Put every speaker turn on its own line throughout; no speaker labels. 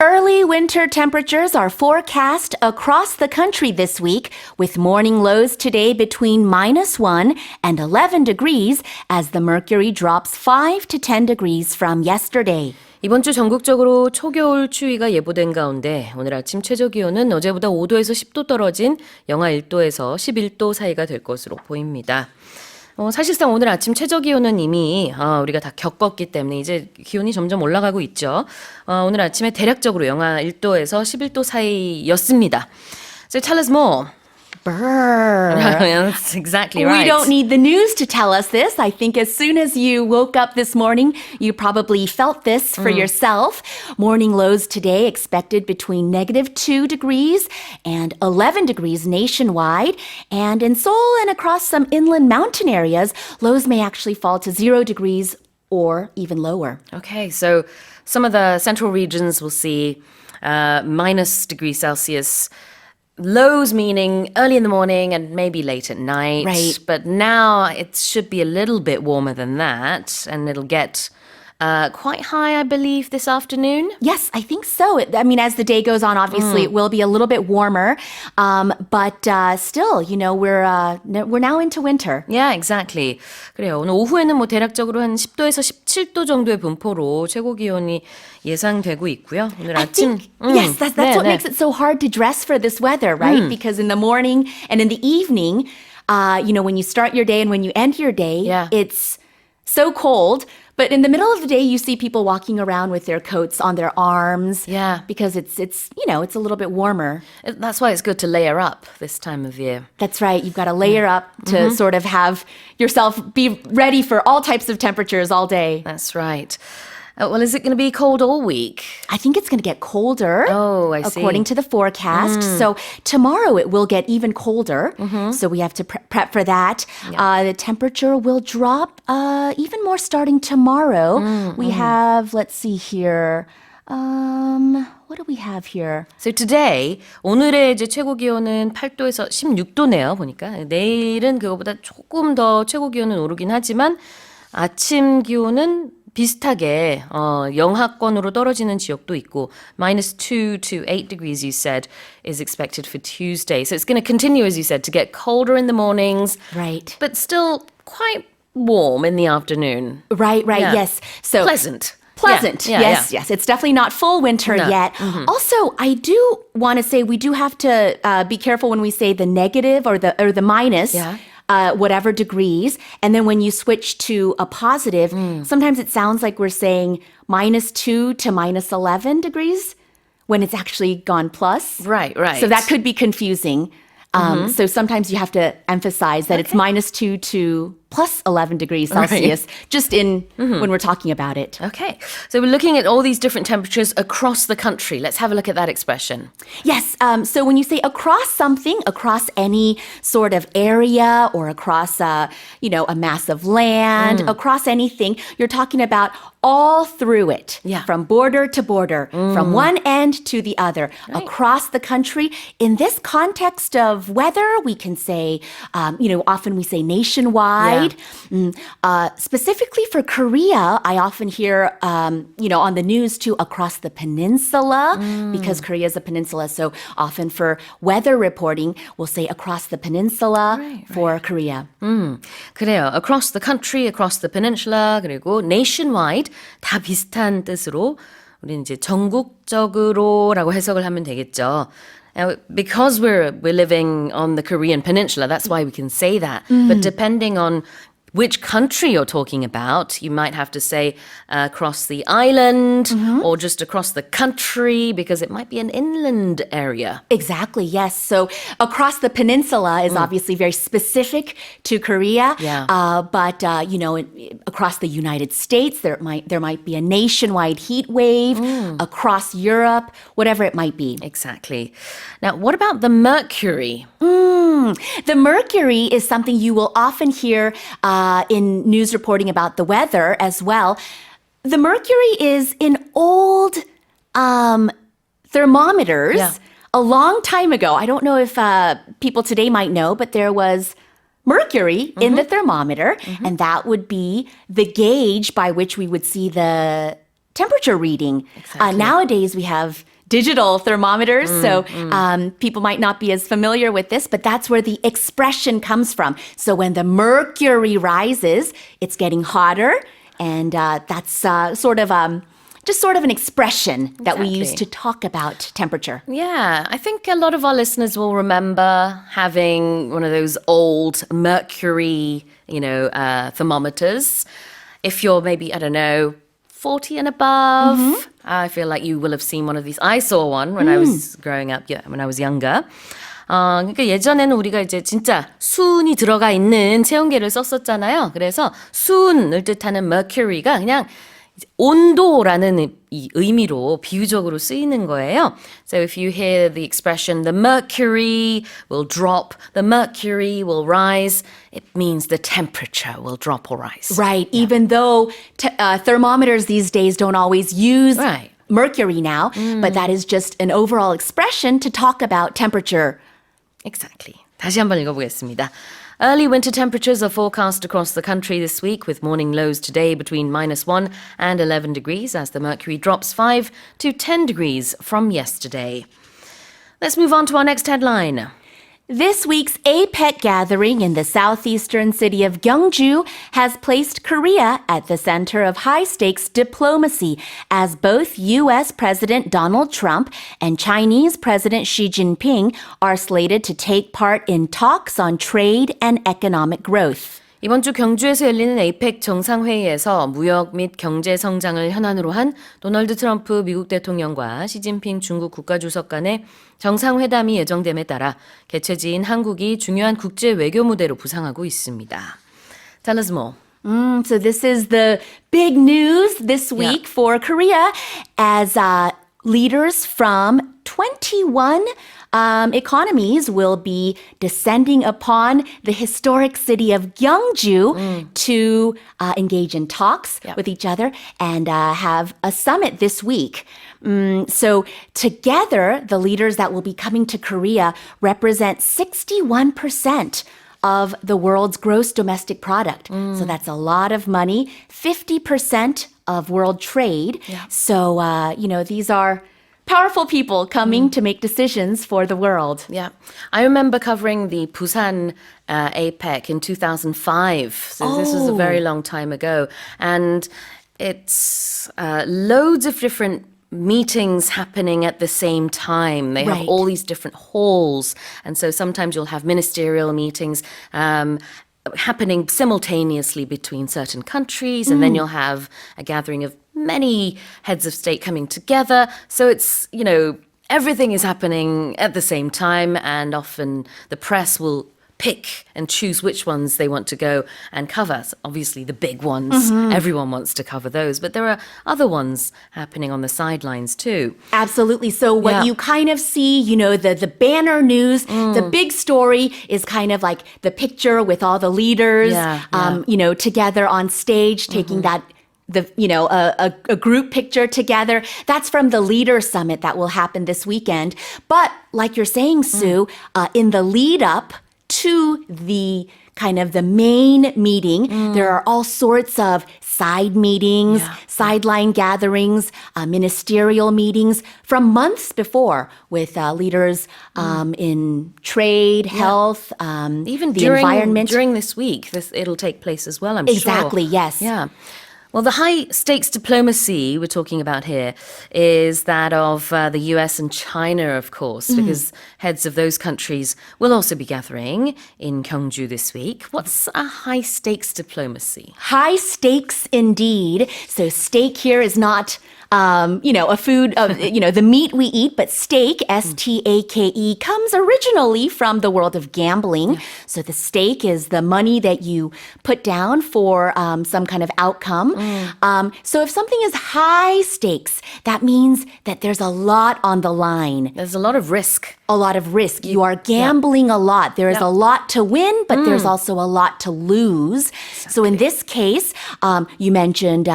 Early winter temperatures are forecast across the country this week, with morning lows today between -1 and 11 degrees as the mercury drops 5 to 10 degrees from yesterday.
이번 주 전국적으로 초겨울 추위가 예보된 가운데 오늘 아침 최저 기온은 어제보다 5도에서 10도 떨어진 영하 1도에서 11도 사이가 될 것으로 보입니다. 사실상 오늘 아침 최저 기온은 이미 우리가 다 겪었기 때문에 이제 기온이 점점 올라가고 있죠. 오늘 아침에 대략적으로 영하 1도에서 11도 사이였습니다. So tell us more.
Brr.
That's exactly right.
We don't need the news to tell us this. I think as soon as you woke up this morning, you probably felt this for yourself. Morning lows today expected between -2 degrees and 11 degrees nationwide. And in Seoul and across some inland mountain areas, lows may actually fall to 0 degrees or even lower.
Okay, so some of the central regions will see -degrees Celsius. Lows meaning early in the morning and maybe late at night.
Right.
But now it should be a little bit warmer than that. And it'll get quite high, I believe, this afternoon.
Yes, I think so. I mean, as the day goes on, obviously it will be a little bit warmer. But still, you know, we're now into winter.
Yeah, exactly. 그래요. 오늘 오후에는 뭐 대략적으로 한 10도에서 17도 정도의 분포로 최고 기온이 예상되고 있고요. 오늘 아침
Yes, that's what makes it so hard to dress for this weather, right? Because in the morning and in the evening, you know, when you start your day and when you end your day, it's so cold. But in the middle of the day, you see people walking around with their coats on their arms.
Yeah.
Because it's you know, it's a little bit warmer.
That's why it's good to layer up this time of year.
That's right. You've got to layer up to sort of have yourself be ready for all types of temperatures all day.
That's right. Well, is it going to be cold all week?
I think it's going to get colder.
Oh, I see.
According to the forecast. So tomorrow it will get even colder. So we have to prep for that. The temperature will drop even more starting tomorrow. We have, let's see here. What do we have here?
So today, 오늘의 이제 최고 기온은 8도에서 16도네요, 보니까. 내일은 그거보다 조금 더 최고 기온은 오르긴 하지만 아침 기온은 비슷하게 영하권으로 떨어지는 지역도 있고 -2 to 8 degrees you said is expected for Tuesday. So it's going to continue, as you said, to get colder in the mornings.
Right.
But still quite warm in the afternoon.
Right,
Yeah.
yes. So
Pleasant.
Pleasant.
Yeah,
yes. It's definitely not full winter yet. Also, I do want to say we do have to be careful when we say the negative or the minus. Whatever degrees. And then when you switch to a positive, sometimes it sounds like we're saying -2 to -11 degrees when it's actually gone plus.
Right.
So that could be confusing. So sometimes you have to emphasize that it's -2 to plus 11 degrees Celsius, just in when we're talking about it.
Okay. So we're looking at all these different temperatures across the country. Let's have a look at that expression.
Yes. So when you say across something, across any sort of area or across, you know, a mass of land, across anything, you're talking about all through it.
Yeah.
From border to border, from one end to the other, across the country. In this context of weather, we can say, you know, often we say nationwide. Specifically for Korea, I often hear, you know, on the news too, across the peninsula, because Korea is a peninsula. So often for weather reporting, we'll say across the peninsula for Korea.
그래요. Across the country, across the peninsula, 그리고 nationwide 다 비슷한 뜻으로 우리는 이제 전국적으로라고 해석을 하면 되겠죠. Now, because we're living on the Korean peninsula, that's why we can say that. But depending on which country you're talking about, you might have to say across the island or just across the country because it might be an inland area.
Exactly, yes. So across the peninsula is obviously very specific to Korea. But, you know, across the United States, there might be a nationwide heat wave, across Europe, whatever it might be.
Exactly. Now, what about the mercury?
The mercury is something you will often hear in news reporting about the weather as well. The mercury is in old thermometers a long time ago. I don't know if people today might know, but there was mercury in the thermometer, and that would be the gauge by which we would see the temperature reading.
Exactly.
Nowadays, we have digital thermometers. So people might not be as familiar with this, but that's where the expression comes from. So when the mercury rises, it's getting hotter. And that's sort of an expression that we use to talk about temperature.
Yeah, I think a lot of our listeners will remember having one of those old mercury, thermometers. If you're maybe, 40 and above, I feel like you will have seen one of these. I saw one when I was growing up, when I was younger. 그러니까 예전에는 우리가 이제 진짜 수은이 들어가 있는 체온계를 썼었잖아요. 그래서 수은을 뜻하는 mercury가 그냥 온도라는 이 의미로 비유적으로 쓰이는 거예요. So if you hear the expression the mercury will drop, the mercury will rise, it means the temperature will drop or rise.
Right, even though thermometers these days don't always use mercury now, but that is just an overall expression to talk about temperature.
Exactly. 다시 한번 읽어보겠습니다. Early winter temperatures are forecast across the country this week, with morning lows today between -1 and 11 degrees as the mercury drops 5 to 10 degrees from yesterday. Let's move on to our next headline.
This week's APEC gathering in the southeastern city of Gyeongju has placed Korea at the center of high-stakes diplomacy as both U.S. President Donald Trump and Chinese President Xi Jinping are slated to take part in talks on trade and economic growth.
이번 주 경주에서 열리는 APEC 정상회의에서 무역 및 경제 성장을 현안으로 한 도널드 트럼프 미국 대통령과 시진핑 중국 국가주석 간의 정상회담이 예정됨에 따라 개최지인 한국이 중요한 국제 외교 무대로 부상하고 있습니다. Tell us more.
So this is the big news this week for Korea as leaders from 21 economies will be descending upon the historic city of Gyeongju to engage in talks with each other and have a summit this week. So together, the leaders that will be coming to Korea represent 61% of the world's gross domestic product. So that's a lot of money, 50% of world trade. So, these are powerful people coming to make decisions for the world.
Yeah. I remember covering the Busan APEC in 2005. So this was a very long time ago. And it's loads of different meetings happening at the same time. They have all these different halls. And so sometimes you'll have ministerial meetings happening simultaneously between certain countries. And then you'll have a gathering of many heads of state coming together. So it's, everything is happening at the same time, and often the press will pick and choose which ones they want to go and cover. So obviously the big ones, everyone wants to cover those, but there are other ones happening on the sidelines too.
Absolutely. So what you kind of see, the banner news, the big story is kind of like the picture with all the leaders, together on stage, taking that a group picture together. That's from the Leader Summit that will happen this weekend. But like you're saying, Sue, in the lead up to the kind of the main meeting, there are all sorts of side meetings, sideline gatherings, ministerial meetings from months before with leaders in trade, health,
even
the environment.
During this week, it'll take place as well, I'm sure.
Exactly, yes.
Yeah. Well, the high-stakes diplomacy we're talking about here is that of the US and China, of course, because heads of those countries will also be gathering in Gyeongju this week. What's a high-stakes diplomacy?
High stakes indeed. So steak here is not a food of, the meat we eat, but steak, S-T-A-K-E, comes originally from the world of gambling. So the stake is the money that you put down for some kind of outcome. So if something is high stakes, that means that there's a lot on the line.
There's a lot of risk.
A lot of risk. You are gambling a lot. There is a lot to win, but there's also a lot to lose. Exactly. So in this case, you mentioned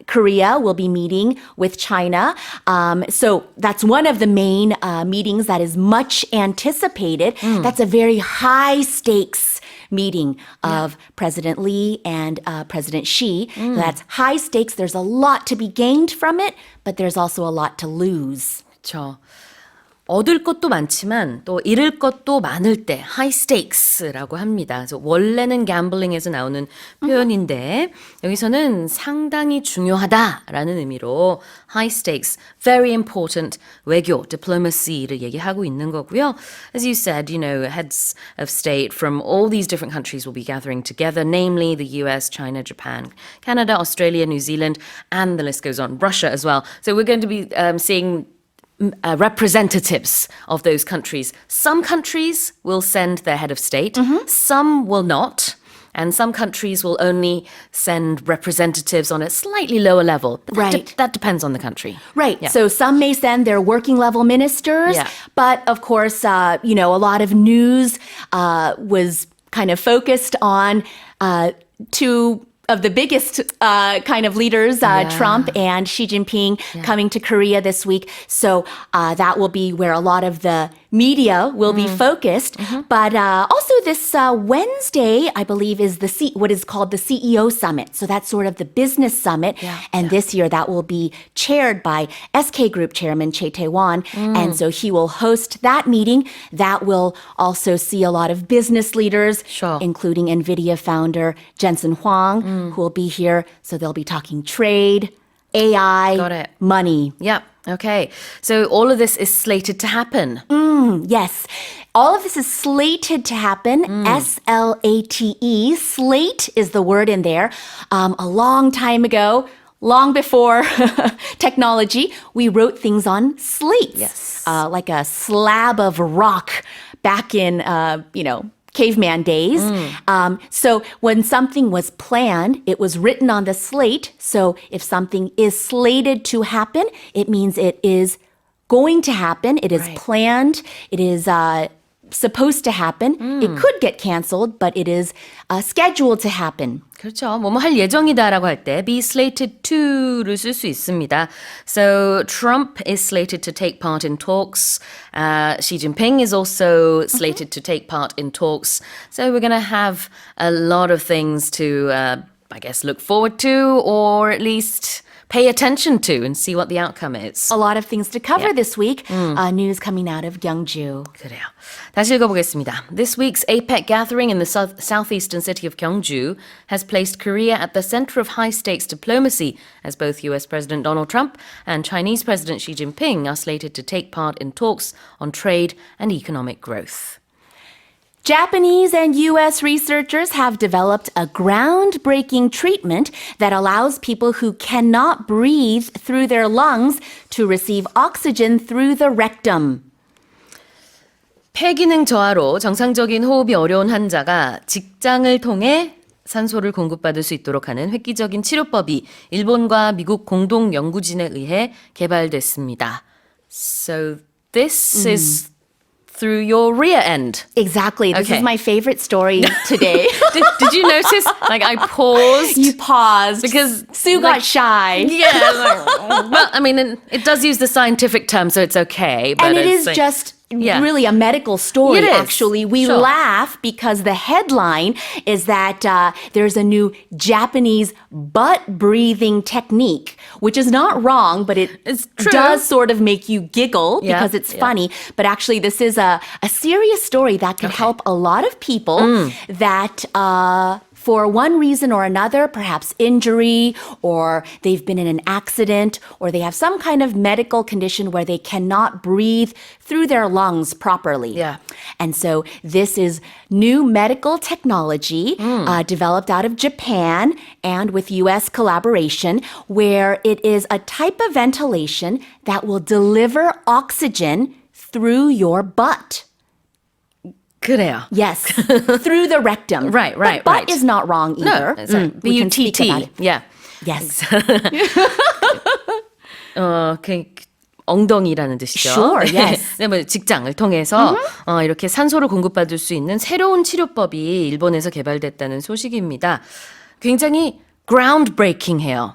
Korea will be meeting with China. So that's one of the main meetings that is much anticipated. That's a very high stakes meeting of President Lee and President Xi. That's high stakes. There's a lot to be gained from it, but there's also a lot to lose.
그렇죠. 얻을 것도 많지만 또 잃을 것도 많을 때 high stakes라고 합니다. 그래서 원래는 gambling에서 나오는 표현인데 여기서는 상당히 중요하다라는 의미로 high stakes, very important 외교, diplomacy를 얘기하고 있는 거고요. As you said, you know, heads of state from all these different countries will be gathering together, namely the US, China, Japan, Canada, Australia, New Zealand, and the list goes on, Russia as well. So we're going to be seeing representatives of those countries. Some countries will send their head of state, some will not, and some countries will only send representatives on a slightly lower level. But
Right.
that depends on the country.
Right.
Yeah.
So some may send their working level ministers,
Yeah.
but of course, you know, a lot of news was kind of focused on two of the biggest kind of leaders, Trump and Xi Jinping, coming to Korea this week. So that will be where a lot of the media will be focused. But also this Wednesday, I believe, is what is called the CEO Summit. So that's sort of the business summit. And this year that will be chaired by SK Group Chairman Chae Tae-won. And so he will host that meeting. That will also see a lot of business leaders,
Sure.
including NVIDIA founder Jensen Huang, who will be here. So they'll be talking trade, AI,
Got it.
money.
Yeah. Okay. So all of this is slated to happen.
Yes. All of this is slated to happen. S-L-A-T-E. Slate is the word in there. A long time ago, long before technology, we wrote things on slates.
Yes.
Like a slab of rock back in, caveman days. So when something was planned, it was written on the slate. So if something is slated to happen, it means it is going to happen. It is
Right.
planned. It is supposed to happen. It could get canceled, but it is scheduled to happen.
그렇죠. 뭐뭐 할 예정이다라고 할 때 be slated to를 쓸 수 있습니다. So Trump is slated to take part in talks. Xi Jinping is also slated to take part in talks. So we're going to have a lot of things to, I guess, look forward to or at least pay attention to and see what the outcome is.
A lot of things to cover this week. News coming out of Gyeongju.
그래요. 다시 읽어보겠습니다. This week's APEC gathering in the southeastern city of Gyeongju has placed Korea at the center of high-stakes diplomacy as both US President Donald Trump and Chinese President Xi Jinping are slated to take part in talks on trade and economic growth.
Japanese and U.S. researchers have developed a groundbreaking treatment that allows people who cannot breathe through their lungs to receive oxygen through the rectum.
폐기능 저하로 정상적인 호흡이 어려운 환자가 직장을 통해 산소를 공급받을 수 있도록 하는 획기적인 치료법이 일본과 미국 공동 연구진에 의해 개발됐습니다. So this is through your rear end.
Exactly. This
Okay.
is my favorite story today.
Did you notice? Like I paused.
You paused
Because,
Sue got shy.
Yeah. Well, I mean, it does use the scientific term, so it's okay. But
And it is
it's like-
just
Yeah.
really a medical story,
It is.
actually. We
Sure.
laugh because the headline is that there's a new Japanese butt-breathing technique, which is not wrong, but it
It's true.
does sort of make you giggle
Yeah,
because it's
yeah.
funny. But actually, this is a serious story that could help a lot of people that... for one reason or another, perhaps injury, or they've been in an accident, or they have some kind of medical condition where they cannot breathe through their lungs properly.
Yeah.
And so this is new medical technology developed out of Japan and with U.S. collaboration, where it is a type of ventilation that will deliver oxygen through your butt.
그래요.
Yes, through the rectum.
Right.
But butt is not wrong either.
No, it's like
We can speak
B-U-T-T.
about it.
Yeah.
Yes.
그 엉덩이라는 뜻이죠.
Sure, yes.
네, 뭐 직장을 통해서 이렇게 산소를 공급받을 수 있는 새로운 치료법이 일본에서 개발됐다는 소식입니다. 굉장히 groundbreaking해요.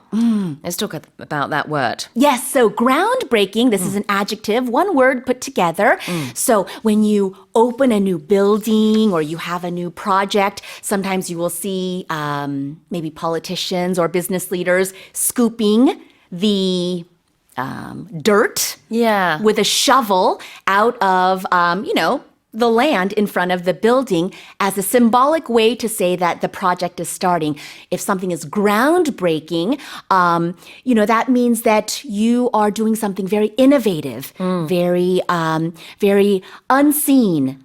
Let's talk about that word.
Yes, so groundbreaking, this is an adjective, one word put together. So when you open a new building or you have a new project, sometimes you will see maybe politicians or business leaders scooping the dirt
Yeah.
with a shovel out of, the land in front of the building as a symbolic way to say that the project is starting. If something is groundbreaking, that means that you are doing something very innovative, very unseen.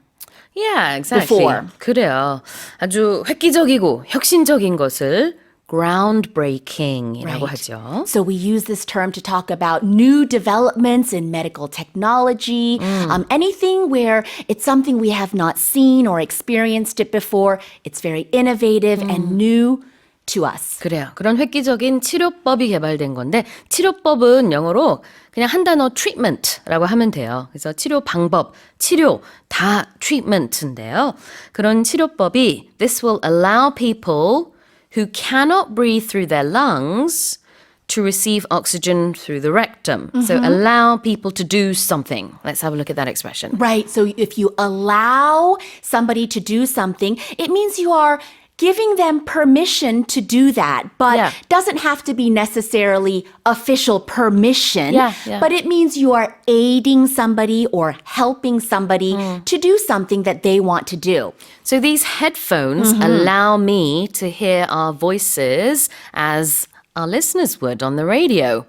Yeah, exactly.
Before.
그래요. 아주 획기적이고 혁신적인 것을 groundbreaking이라고 하죠.
So we use this term to talk about new developments in medical technology, anything where it's something we have not seen or experienced it before. It's very innovative and new to us.
그래요. 그런 획기적인 치료법이 개발된 건데 치료법은 영어로 그냥 한 단어 treatment라고 하면 돼요. 그래서 치료 방법, 치료 다 treatment인데요. 그런 치료법이 This will allow people who cannot breathe through their lungs to receive oxygen through the rectum. So allow people to do something. Let's have a look at that expression.
Right. So if you allow somebody to do something, it means you are giving them permission to do that, but
Yeah.
doesn't have to be necessarily official permission.
Yeah.
But it means you are aiding somebody or helping somebody to do something that they want to do.
So these headphones allow me to hear our voices as our listeners would on the radio.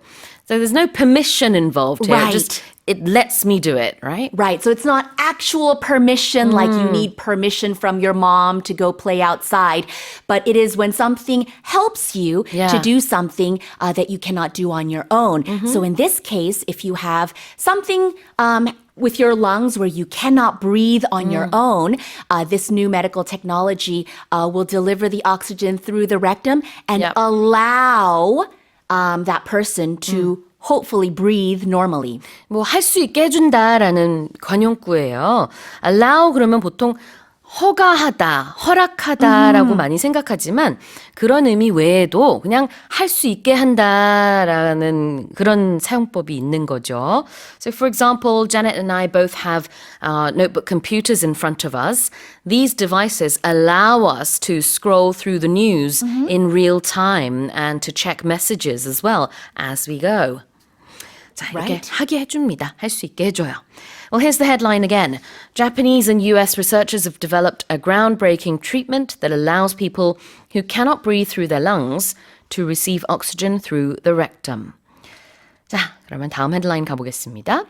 So there's no permission involved here.
Right.
Just it lets me do it, right?
Right. So it's not actual permission like you need permission from your mom to go play outside, but it is when something helps you
Yeah.
to do something that you cannot do on your own. So in this case, if you have something with your lungs where you cannot breathe on your own, this new medical technology will deliver the oxygen through the rectum and
Yep.
allow that person to hopefully breathe normally.
뭐 할 수 있게 해준다라는 관용구예요. allow 그러면 보통 허가하다, 허락하다라고 많이 생각하지만 그런 의미 외에도 그냥 할 수 있게 한다라는 그런 사용법이 있는 거죠. So for example, Janet and I both have notebook computers in front of us. These devices allow us to scroll through the news in real time and to check messages as well as we go. 자, 이렇게
Right.
하게 해줍니다. 할 수 있게 해줘요. Well, here's the headline again. Japanese and US researchers have developed a groundbreaking treatment that allows people who cannot breathe through their lungs to receive oxygen through the rectum. 자, 그러면 다음 헤드라인 가보겠습니다.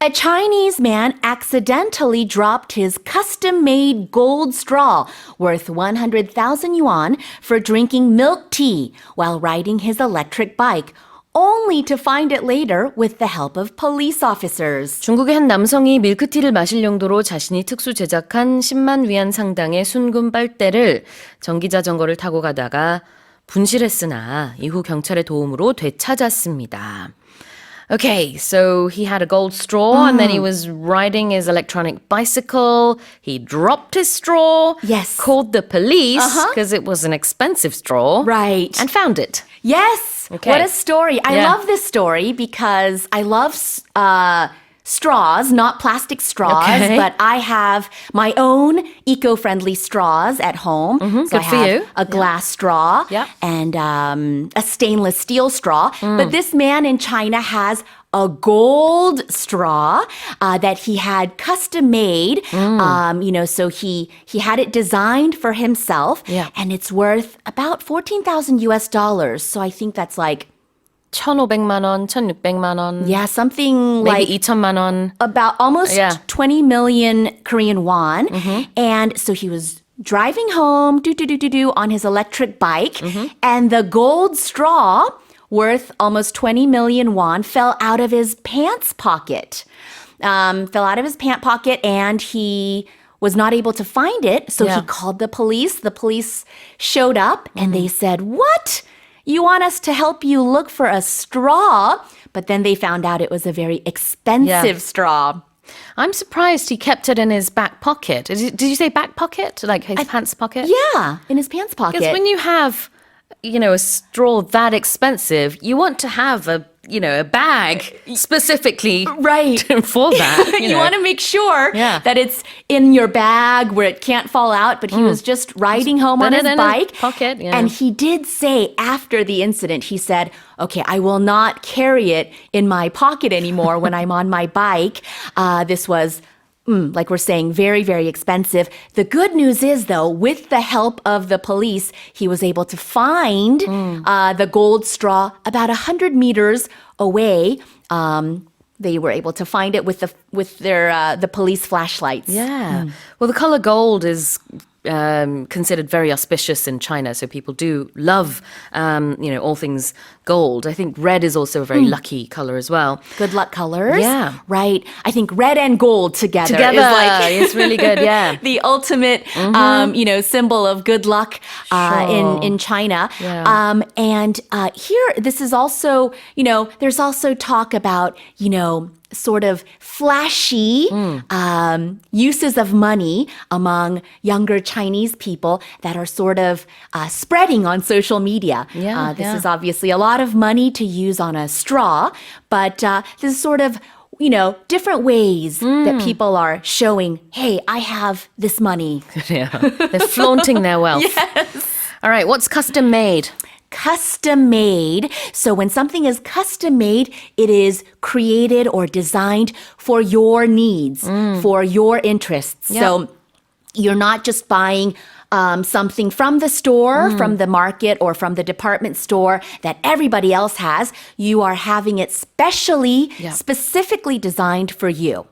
A Chinese man accidentally dropped his custom-made gold straw worth 100,000 yuan for drinking milk tea while riding his electric bike, only to find it later with the help of police officers.
중국의 한 남성이 밀크티를 마실 용도로 자신이 특수 제작한 10만 위안 상당의 순금 빨대를 전기자전거를 타고 가다가 분실했으나 이후 경찰의 도움으로 되찾았습니다. Okay, so he had a gold straw and then he was riding his electronic bicycle. He dropped his straw,
Yes.
called the police because it was an expensive straw,
Right.
and found it.
Yes.
Okay.
What a story. I
Yeah.
love this story because I love straws, not plastic straws,
Okay.
but I have my own eco-friendly straws at home. So
good
I
for
have
you.
a glass straw
Yeah.
and a stainless steel straw. But this man in China has a gold straw that he had custom made. So he had it designed for himself,
Yeah.
and it's worth about $14,000 US. So I think that's like
1,500만 원, 1,600만 원,
something
maybe
like
2천만 원.
about almost
Yeah.
20 million Korean won. And so he was driving home on his electric bike, and the gold straw worth almost 20 million won fell out of his pants pocket. And he was not able to find it. So
Yeah.
he called the police. The police showed up and they said, "What? You want us to help you look for a straw?" But then they found out it was a very expensive straw.
I'm surprised he kept it in his back pocket. Did you say back pocket? Like his pants pocket?
Yeah, in his pants pocket.
Because when you have, a straw that expensive, you want to have a a bag specifically
Right.
for that.
You want to make sure
Yeah.
that it's in your bag where it can't fall out, but he was just riding home on
put
his
it in
bike.
his pocket, yeah.
And he did say after the incident, he said, okay, I will not carry it in my pocket anymore when I'm on my bike. This was like we're saying, very, very expensive. The good news is, though, with the help of the police, he was able to find the gold straw about 100 meters away. They were able to find it with the police flashlights.
Yeah. Well, the color gold is considered very auspicious in China, so people do love, all things gold. I think red is also a very lucky color as well.
Good luck colors.
Yeah.
Right. I think red and gold together is like
it's really good, yeah.
the ultimate, symbol of good luck in China.
Yeah.
And here, this is also, there's also talk about, sort of flashy uses of money among younger Chinese people that are sort of spreading on social media. This is obviously a lot of money to use on a straw, but this is sort of different ways that people are showing, hey, I have this money.
Yeah. They're flaunting their wealth.
Yes.
All right, what's custom made?
Custom made. So when something is custom made, it is created or designed for your needs, for your interests.
Yeah.
So you're not just buying something from the store, from the market, or from the department store that everybody else has. You are having it specifically designed for you.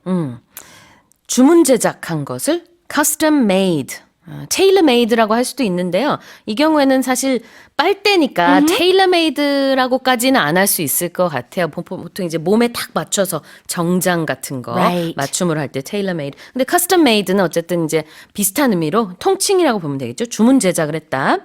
주문 제작한 것을 custom made. 테일러메이드라고 할 수도 있는데요. 이 경우에는 사실 빨대니까 테일러메이드라고까지는 안 할 수 있을 것 같아요. 보통 이제 몸에 딱 맞춰서 정장 같은 거
Right.
맞춤으로 할 때 테일러메이드. 근데 커스텀 메이드는 어쨌든 이제 비슷한 의미로 통칭이라고 보면 되겠죠. 주문 제작을 했다.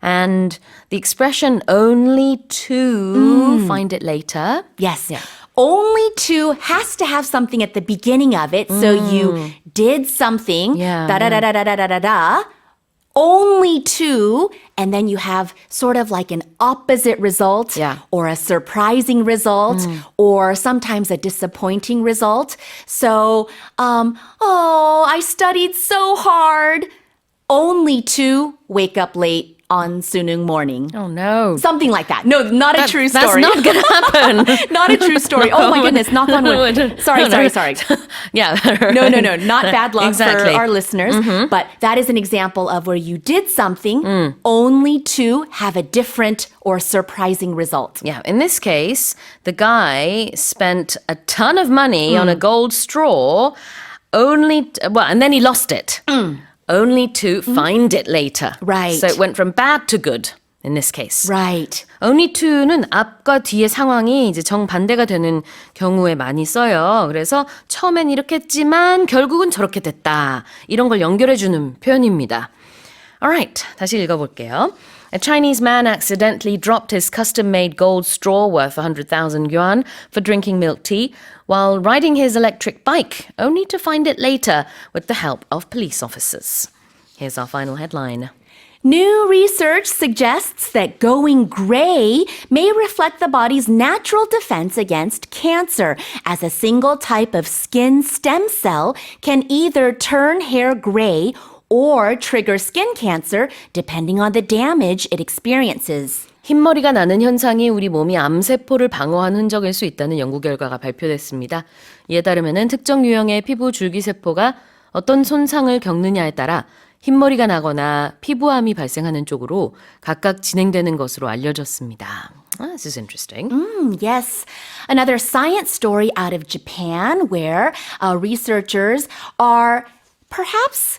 And the expression only to find it later.
Yes. Only to has to have something at the beginning of it. So you did something, da-da-da-da-da-da-da-da, only to, and then you have sort of like an opposite result or a surprising result or sometimes a disappointing result. So, I studied so hard only to wake up late on Sunung morning.
Oh no.
Something like that. No, not a true story.
That's not going to happen.
Not a true story. Oh my goodness, knock on wood. Sorry.
Yeah.
No, not bad luck
Exactly.
for our listeners. But that is an example of where you did something only to have a different or surprising result.
Yeah, in this case, the guy spent a ton of money on a gold straw and then he lost it. Only to find it later.
Right.
So it went from bad to good in this case.
Right.
Only to는 앞과 뒤의 상황이 이제 정반대가 되는 경우에 많이 써요. 그래서 처음엔 이렇게 했지만 결국은 저렇게 됐다. 이런 걸 연결해주는 표현입니다. Alright, 다시 읽어볼게요. A Chinese man accidentally dropped his custom-made gold straw worth 100,000 yuan for drinking milk tea while riding his electric bike, only to find it later with the help of police officers. Here's our final headline.
New research suggests that going gray may reflect the body's natural defense against cancer, as a single type of skin stem cell can either turn hair gray or trigger skin cancer, depending on the damage it experiences.
흰머리가 나는 현상이 우리 몸이 암세포를 방어한 흔적일 수 있다는 연구 결과가 발표됐습니다. 이에 따르면 특정 유형의 피부 줄기세포가 어떤 손상을 겪느냐에 따라 흰머리가 나거나 피부암이 발생하는 쪽으로 각각 진행되는 것으로 알려졌습니다. This is interesting.
Yes. Another science story out of Japan where researchers are perhaps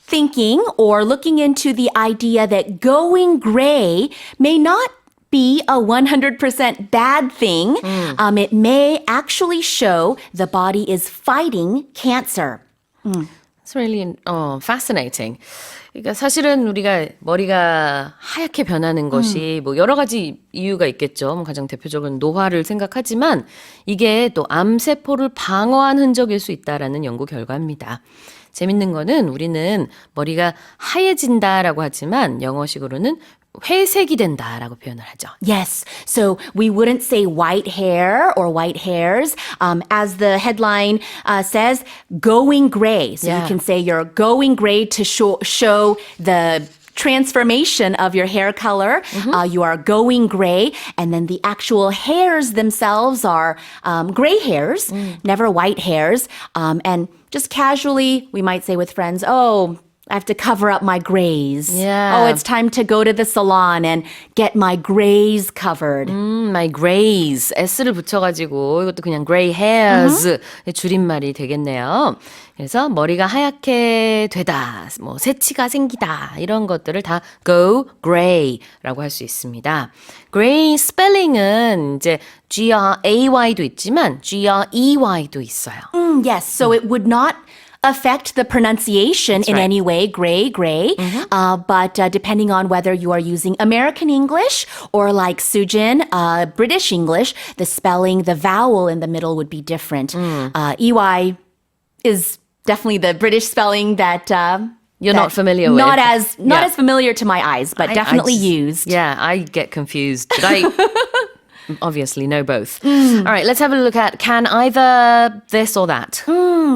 thinking or looking into the idea that going gray may not be a 100% bad thing. It may actually show the body is fighting cancer.
It's really fascinating. 그러니까 사실은 우리가 머리가 하얗게 변하는 것이 뭐 여러 가지 이유가 있겠죠. 가장 대표적인 노화를 생각하지만 이게 또 암세포를 방어한 흔적일 수 있다라는 연구 결과입니다. 재밌는 거는 우리는 머리가 하얘진다라고 하지만 영어식으로는 회색이 된다라고 표현을 하죠.
Yes. So we wouldn't say white hair or white hairs. As the headline says, going gray. So you can say you're going gray to show the transformation of your hair color. You are going gray. And then the actual hairs themselves are gray hairs, never white hairs. And just casually, we might say with friends, oh, I have to cover up my grays.
Yeah.
Oh, it's time to go to the salon and get my grays covered.
My grays. S를 붙여가지고 이것도 그냥 gray hairs 줄임말이 되겠네요. 그래서 머리가 하얗게 되다, 뭐 새치가 생기다 이런 것들을 다 go gray라고 할 수 있습니다. gray 스펠링은 이제 G-R-A-Y도 있지만 G-R-E-Y도 있어요.
Yes, so it would not affect the pronunciation in any way, gray. But depending on whether you are using American English or like Sujin, British English, the spelling, the vowel in the middle would be different. EY is definitely the British spelling that
You're not familiar with.
Not as familiar to my eyes, but definitely used.
Yeah, I get confused. But I obviously know both. All right, let's have a look at can either this or that.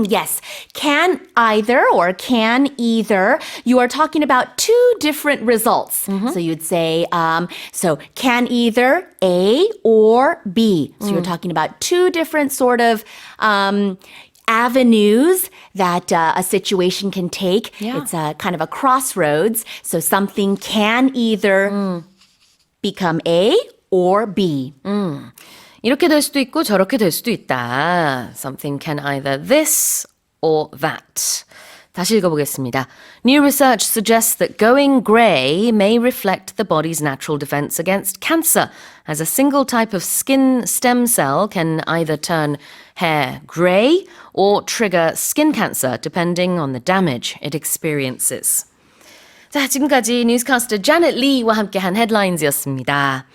Yes, can either or can either. You are talking about two different results. So you'd say, so can either A or B. So you're talking about two different sort of avenues that a situation can take.
Yeah.
It's a kind of a crossroads. So something can either become A or B.
이렇게 될 수도 있고 저렇게 될 수도 있다. Something can either this or that. 다시 읽어보겠습니다. New research suggests that going grey may reflect the body's natural defense against cancer, as a single type of skin stem cell can either turn hair grey or trigger skin cancer, depending on the damage it experiences. 자, 지금까지 뉴스캐스터 Janet Lee와 함께한 헤드라인즈였습니다.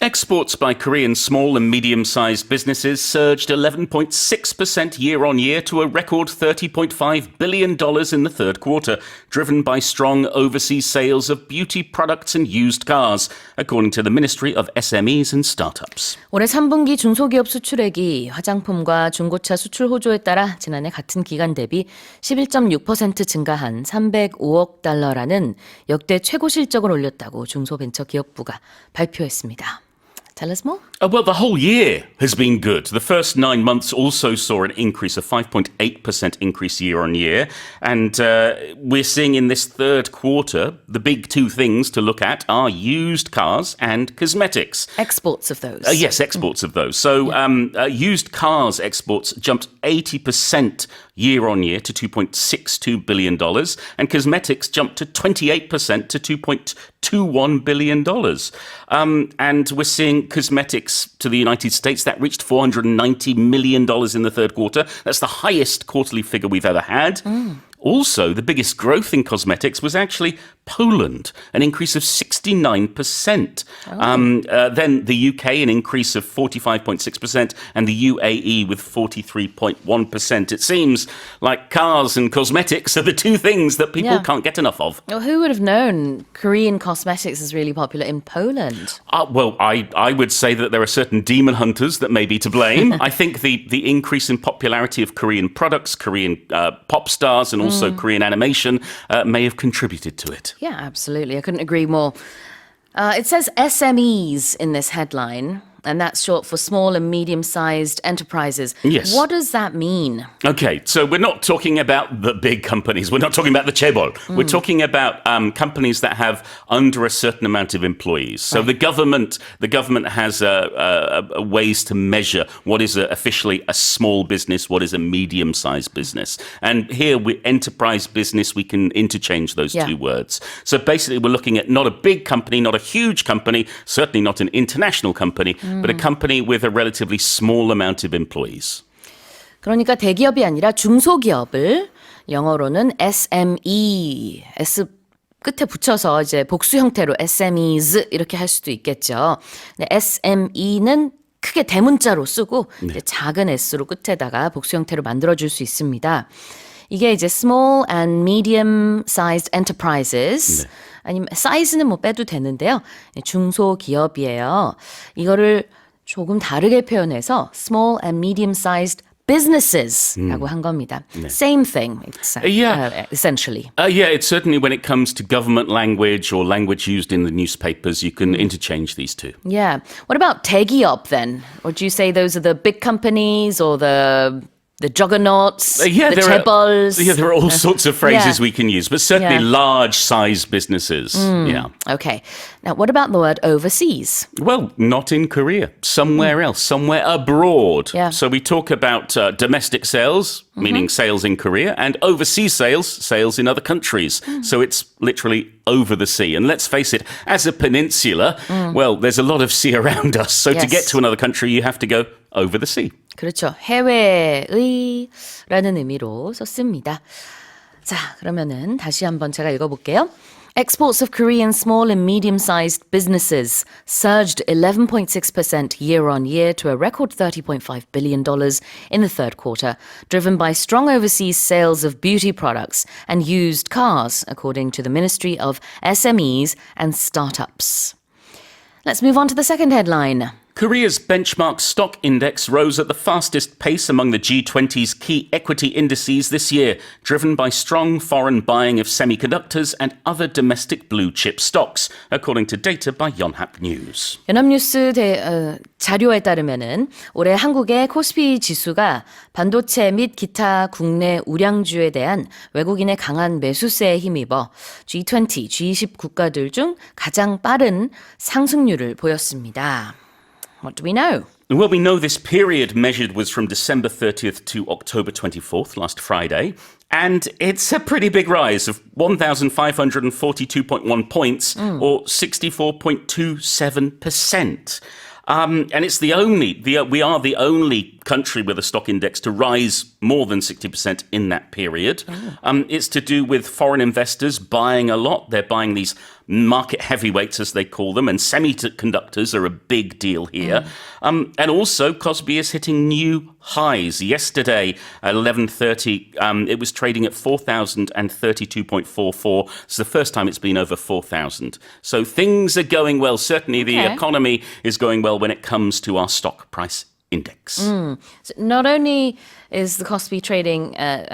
Exports by Korean small and medium-sized businesses surged 11.6% year-on-year to a record $30.5 billion in the third quarter, driven by strong overseas sales of beauty products and used cars, according to the Ministry of SMEs and Startups.
올해 3분기 중소기업 수출액이 화장품과 중고차 수출 호조에 따라 지난해 같은 기간 대비 11.6% 증가한 305억 달러라는 역대 최고 실적을 올렸다고 중소벤처기업부가 발표했습니다. Tell us more.
Well, the whole year has been good. The first 9 months also saw an increase of 5.8% increase year on year. And we're seeing in this third quarter, the big two things to look at are used cars and cosmetics.
Exports of those.
Yes, exports of those. So used cars exports jumped 80% year on year to $2.62 billion. And cosmetics jumped to 28% to $2.21 billion. And we're seeing cosmetics to the United States, that reached $490 million in the third quarter. That's the highest quarterly figure we've ever had. Also, the biggest growth in cosmetics was actually Poland, an increase of 69%. Then the UK, an increase of 45.6%, and the UAE with 43.1%. It seems like cars and cosmetics are the two things that people can't get enough of.
Well, who would have known Korean cosmetics is really popular in Poland?
Well, I would say that there are certain demon hunters that may be to blame. I think the increase in popularity of Korean products, Korean pop stars, and also Korean animation may have contributed to it.
Yeah, absolutely. I couldn't agree more. It says SMEs in this headline, and that's short for small and medium-sized enterprises.
Yes.
What does that mean?
Okay, so we're not talking about the big companies. We're not talking about the chaebol. We're talking about companies that have under a certain amount of employees. So the government has ways to measure what is officially a small business, what is a medium-sized business. And here, with enterprise business, we can interchange those two words. So basically, we're looking at not a big company, not a huge company, certainly not an international company, but a company with a relatively small amount of employees.
그러니까 대기업이 아니라 중소기업을 영어로는 SME, S 끝에 붙여서 이제 복수 형태로 SMEs 이렇게 할 수도 있겠죠. 근데 SME는 크게 대문자로 쓰고 이제 작은 S로 끝에다가 복수 형태로 만들어줄 수 있습니다. 이게 이제 small and medium-sized enterprises 아니면 사이즈는 뭐 빼도 되는데요. 중소기업이에요. 이거를 조금 다르게 표현해서 small and medium-sized businesses라고 한 겁니다. Same thing, essentially.
Yeah, it's certainly when it comes to government language or language used in the newspapers, you can interchange these two.
Yeah. What about 대기업 then? Or do you say those are the big companies or the juggernauts, the chaebols?
There are all sorts of phrases
Yeah.
we can use, but certainly large-sized businesses. Yeah.
Okay. Now, what about the word overseas?
Well, not in Korea. Somewhere else, somewhere abroad.
Yeah.
So we talk about domestic sales, meaning sales in Korea, and overseas sales, sales in other countries. So it's literally over the sea. And let's face it, as a peninsula, well, there's a lot of sea around us. So to
Yes.
get to another country, you have to go over the sea.
그렇죠. 해외의라는 의미로 썼습니다. 자, 그러면은 다시 한번 제가 읽어볼게요. Exports of Korean small and medium-sized businesses surged 11.6% year-on-year to a record $30.5 billion in the third quarter, driven by strong overseas sales of beauty products and used cars, according to the Ministry of SMEs and Startups. Let's move on to the second headline.
Korea's benchmark stock index rose at the fastest pace among the G20's key equity indices this year, driven by strong foreign buying of semiconductors and other domestic blue-chip stocks, according to data by Yonhap News.
연합뉴스 자료에 따르면은 올해 한국의 코스피 지수가 반도체 및 기타 국내 우량주에 대한 외국인의 강한 매수세에 힘입어 G20, G20 국가들 중 가장 빠른 상승률을 보였습니다. What do we know?
Well, we know this period measured was from December 30th to October 24th, last Friday. And it's a pretty big rise of 1,542.1 points or 64.27%. And it's we are the only country with a stock index to rise more than 60% in that period. It's to do with foreign investors buying a lot. They're buying these market heavyweights, as they call them, and semiconductors are a big deal here. And also, Kospi is hitting new highs. Yesterday at 11:30, it was trading at 4,032.44. It's the first time it's been over 4,000. So things are going well. Certainly the economy is going well when it comes to our stock price index.
So not only is the Kospi trading at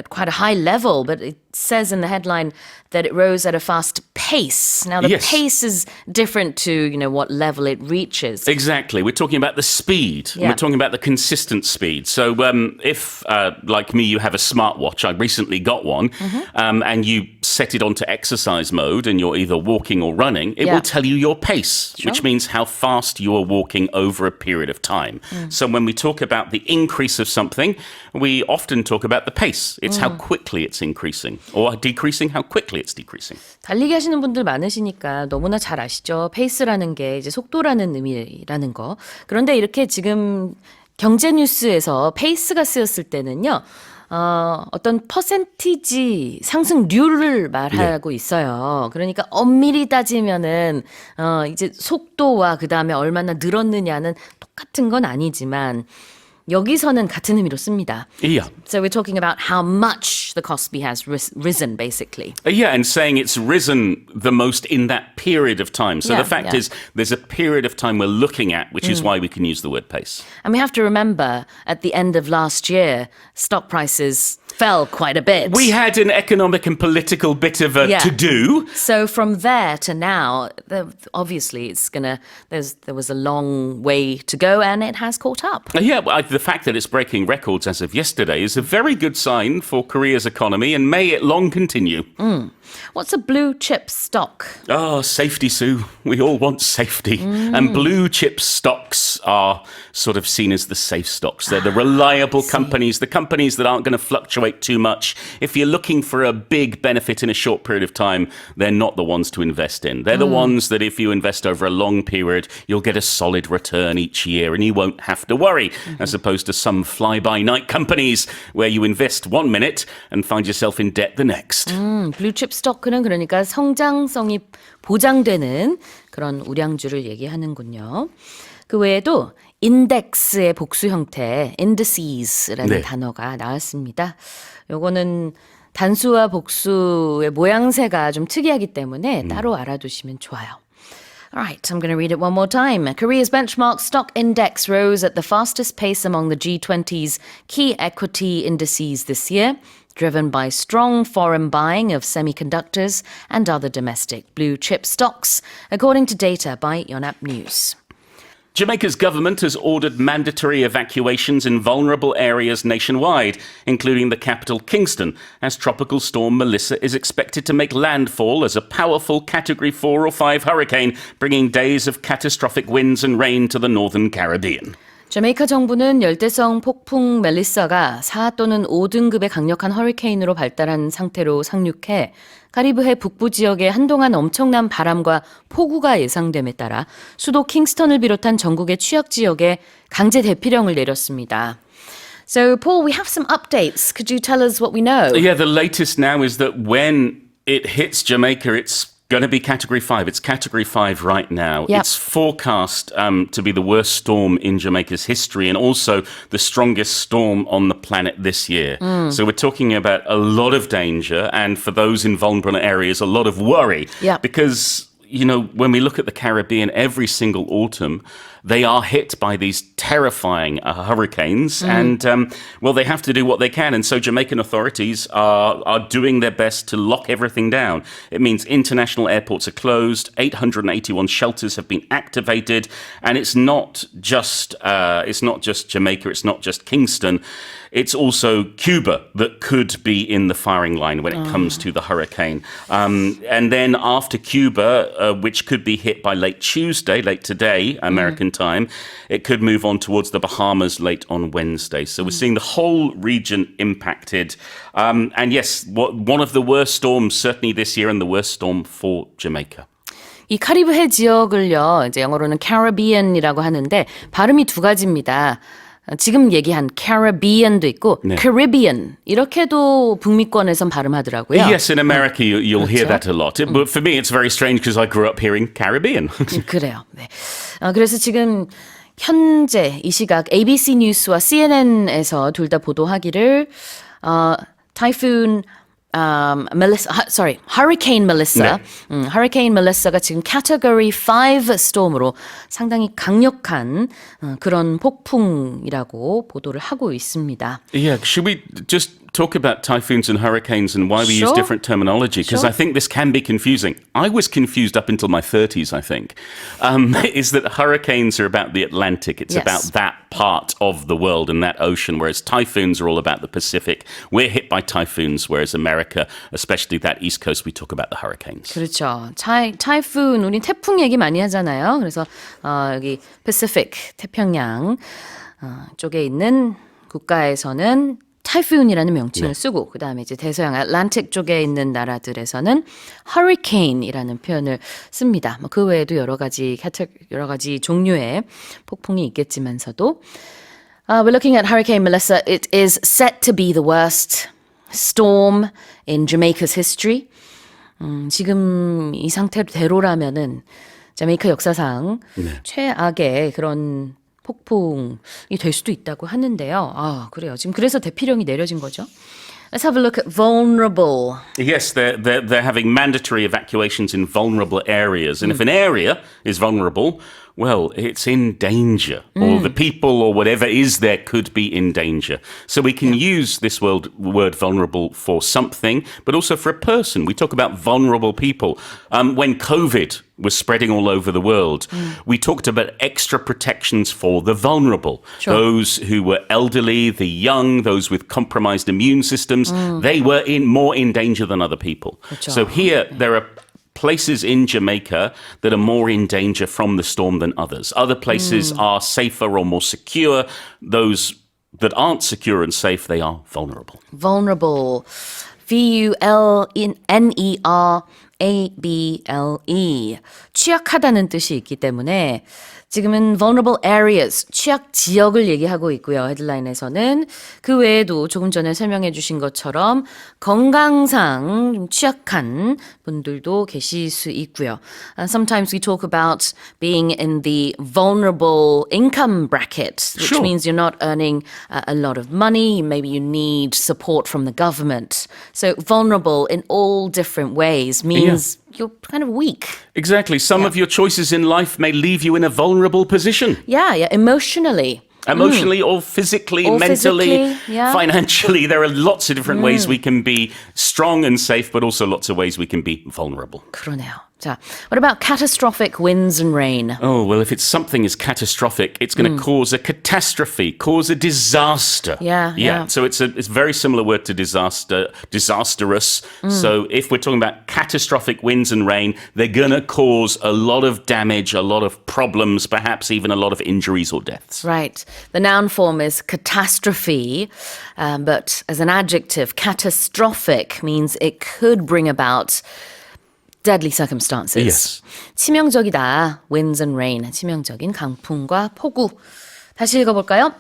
quite a high level, but it says in the headline that it rose at a fast pace. Now, the
Yes.
pace is different to, what level it reaches.
Exactly. We're talking about the speed. And
Yeah.
we're talking about the consistent speed. So if, like me, you have a smartwatch, I recently got one, and you set it onto exercise mode and you're either walking or running, it will tell you your pace, which means how fast you are walking over a period of time. So when we talk about the increase of something, we often talk about the pace. It's how quickly it's increasing, or decreasing, how quickly it's decreasing.
달리기 하시는 분들 많으시니까 너무나 잘 아시죠? 페이스라는 게 이제 속도라는 의미라는 거. 그런데 이렇게 지금 경제 뉴스에서 페이스가 쓰였을 때는요. 어떤 퍼센티지 상승률을 말하고 있어요. 그러니까 엄밀히 따지면은 이제 속도와 그 다음에 얼마나 늘었느냐는 똑같은 건 아니지만 여기서는 같은 의미로 씁니다.
Yeah.
So we're talking about how much the Kospi has risen, basically.
Yeah, and saying it's risen the most in that period of time. So
Yeah,
the fact
yeah.
is, there's a period of time we're looking at, which is why we can use the word pace.
And we have to remember, at the end of last year, stock prices fell quite a bit.
We had an economic and political bit of a to-do.
So from there to now, obviously there was a long way to go, and it has caught up.
Yeah, the fact that it's breaking records as of yesterday is a very good sign for Korea's economy, and may it long continue.
What's a blue chip stock?
Oh, safety, Sue. We all want safety. And blue chip stocks are sort of seen as the safe stocks. They're the reliable companies, the companies that aren't going to fluctuate too much. If you're looking for a big benefit in a short period of time, they're not the ones to invest in. They're the ones that if you invest over a long period, you'll get a solid return each year and you won't have to worry, as opposed to some fly-by-night companies where you invest 1 minute and find yourself in debt the next.
blue chip 스토크는 그러니까 성장성이 보장되는 그런 우량주를 얘기하는군요. 그 외에도 인덱스의 복수 형태, indices라는 단어가 나왔습니다. 요거는 단수와 복수의 모양새가 좀 특이하기 때문에 따로 알아두시면 좋아요. All right, I'm going to read it one more time. Korea's benchmark stock index rose at the fastest pace among the G20's key equity indices this year, driven by strong foreign buying of semiconductors and other domestic blue chip stocks, according to data by Yonhap News.
Jamaica's government has ordered mandatory evacuations in vulnerable areas nationwide, including the capital Kingston, as Tropical Storm Melissa is expected to make landfall as a powerful Category 4 or 5 hurricane, bringing days of catastrophic winds and rain to the northern Caribbean.
자메이카 정부는 열대성 폭풍 멜리사가 4 또는 5등급의 강력한 허리케인으로 발달한 상태로 상륙해 카리브해 북부 지역에 한동안 엄청난 바람과 폭우가 예상됨에 따라 수도 킹스턴을 비롯한 전국의 취약 지역에 강제 대피령을 내렸습니다. So, Paul, we have some updates. Could you tell us what we know?
Yeah, the latest now is that when it hits Jamaica, it's going to be Category 5. It's Category 5 right now.
Yep.
It's forecast to be the worst storm in Jamaica's history and also the strongest storm on the planet this year. So we're talking about a lot of danger and for those in vulnerable areas, a lot of worry.
Yep.
Because, you know, when we look at the Caribbean every single autumn, they are hit by these terrifying hurricanes and, well, they have to do what they can. And so Jamaican authorities are doing their best to lock everything down. It means international airports are closed, 881 shelters have been activated, and it's not just Jamaica, it's not just Kingston. It's also Cuba that could be in the firing line when it comes to the hurricane. And then after Cuba, which could be hit by late today, American time, it could move on towards the Bahamas late on Wednesday. So we're seeing the whole region impacted. And yes, one of the worst storms certainly this year and the worst storm for Jamaica.
이 카리브해 지역을요, 이제 영어로는 Caribbean이라고 하는데 발음이 두 가지입니다. 지금 얘기한 Caribbean도 있고 Caribbean 이렇게도 북미권에선 발음하더라고요.
Yes, in America you'll hear that a lot. But for me it's very strange because I grew up hearing Caribbean.
그래요. 네. 그래서 지금 현재 이 시각 ABC 뉴스와 CNN에서 둘 다 보도하기를 타이푼 Hurricane Melissa.
네.
Hurricane Melissa가 지금 Category 5 storm으로 상당히 강력한 그런 폭풍이라고 보도를 하고 있습니다.
Yeah, should we just talk about typhoons and hurricanes and why we use different terminology? Because I think this can be confusing. I was confused up until my 30s, I think. Is that hurricanes are about the Atlantic. It's about that part of the world and that ocean, whereas typhoons are all about the Pacific. We're hit by typhoons, whereas America, especially that East Coast, we talk about the hurricanes.
그렇죠. 타이푼, 우린 태풍 얘기 많이 하잖아요. 그래서 여기 Pacific, 태평양 쪽에 있는 국가에서는 타이푼이라는 명칭을 쓰고 그다음에 이제 대서양 아틀란틱 쪽에 있는 나라들에서는 hurricane이라는 표현을 씁니다. 그 외에도 여러 가지 종류의 폭풍이 있겠지만서도 we're looking at Hurricane Melissa. It is set to be the worst storm in Jamaica's history. 지금 이 상태대로라면은 자메이카 역사상 최악의 그런 폭풍이 될 수도 있다고 하는데요. 그래요. 지금 그래서 대피령이 내려진 거죠. Let's have a look at vulnerable.
Yes, they're having mandatory evacuations in vulnerable areas. And if an area is vulnerable, well, it's in danger. Or the people or whatever is there could be in danger. So we can use this word vulnerable for something, but also for a person. We talk about vulnerable people. When COVID was spreading all over the world, we talked about extra protections for the vulnerable.
Sure.
Those who were elderly, the young, those with compromised immune systems, they were more in danger than other people.
그렇죠.
So here, there are places in Jamaica that are more in danger from the storm than others. Other places are safer or more secure. Those that aren't secure and safe, they are vulnerable.
Vulnerable. VULNERABLE. able. 취약하다는 뜻이 있기 때문에 지금은 vulnerable areas, 취약 지역을 얘기하고 있고요. 헤드라인에서는 그 외에도 조금 전에 설명해 주신 것처럼 건강상 좀 취약한 분들도 계실 수 있고요. Sometimes we talk about being in the vulnerable income bracket, which
Sure.
means you're not earning a lot of money. Maybe you need support from the government. So vulnerable in all different ways means you're kind of weak.
Exactly. Some of your choices in life may leave you in a vulnerable position.
Yeah, emotionally.
Emotionally or physically,
Or
mentally,
physically, yeah.
financially. There are lots of different ways we can be strong and safe, but also lots of ways we can be vulnerable.
그러네요. 자, what about catastrophic winds and rain?
Oh, well, if it's something is catastrophic, it's going to cause a catastrophe, cause a disaster.
Yeah.
So it's a very similar word to disaster, disastrous. So if we're talking about catastrophic winds and rain, they're going to cause a lot of damage, a lot of problems, perhaps even a lot of injuries or deaths.
Right. The noun form is catastrophe, but as an adjective, catastrophic means it could bring about deadly circumstances.
Yes.
치명적이다. Winds and rain. 치명적인 강풍과 폭우. 다시 읽어볼까요?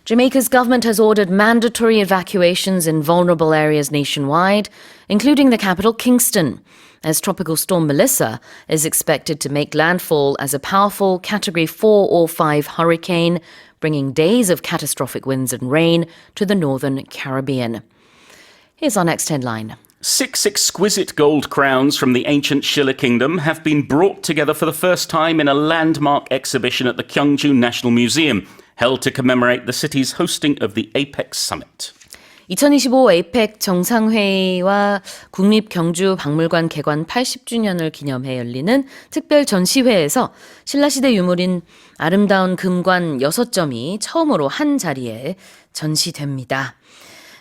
Jamaica's government has ordered mandatory evacuations in vulnerable areas nationwide, including the capital, Kingston, as Tropical Storm Melissa is expected to make landfall as a powerful Category 4 or 5 hurricane, bringing days of catastrophic winds and rain to the northern Caribbean. Here's our next headline.
6 exquisite gold crowns from the ancient Shilla Kingdom have been brought together for the first time in a landmark exhibition at the Gyeongju National Museum, held to commemorate the city's hosting of the APEC Summit.
2025 에이펙 정상회의와 국립경주박물관 개관 80주년을 기념해 열리는 특별 전시회에서 신라시대 유물인 아름다운 금관 6점이 처음으로 한 자리에 전시됩니다.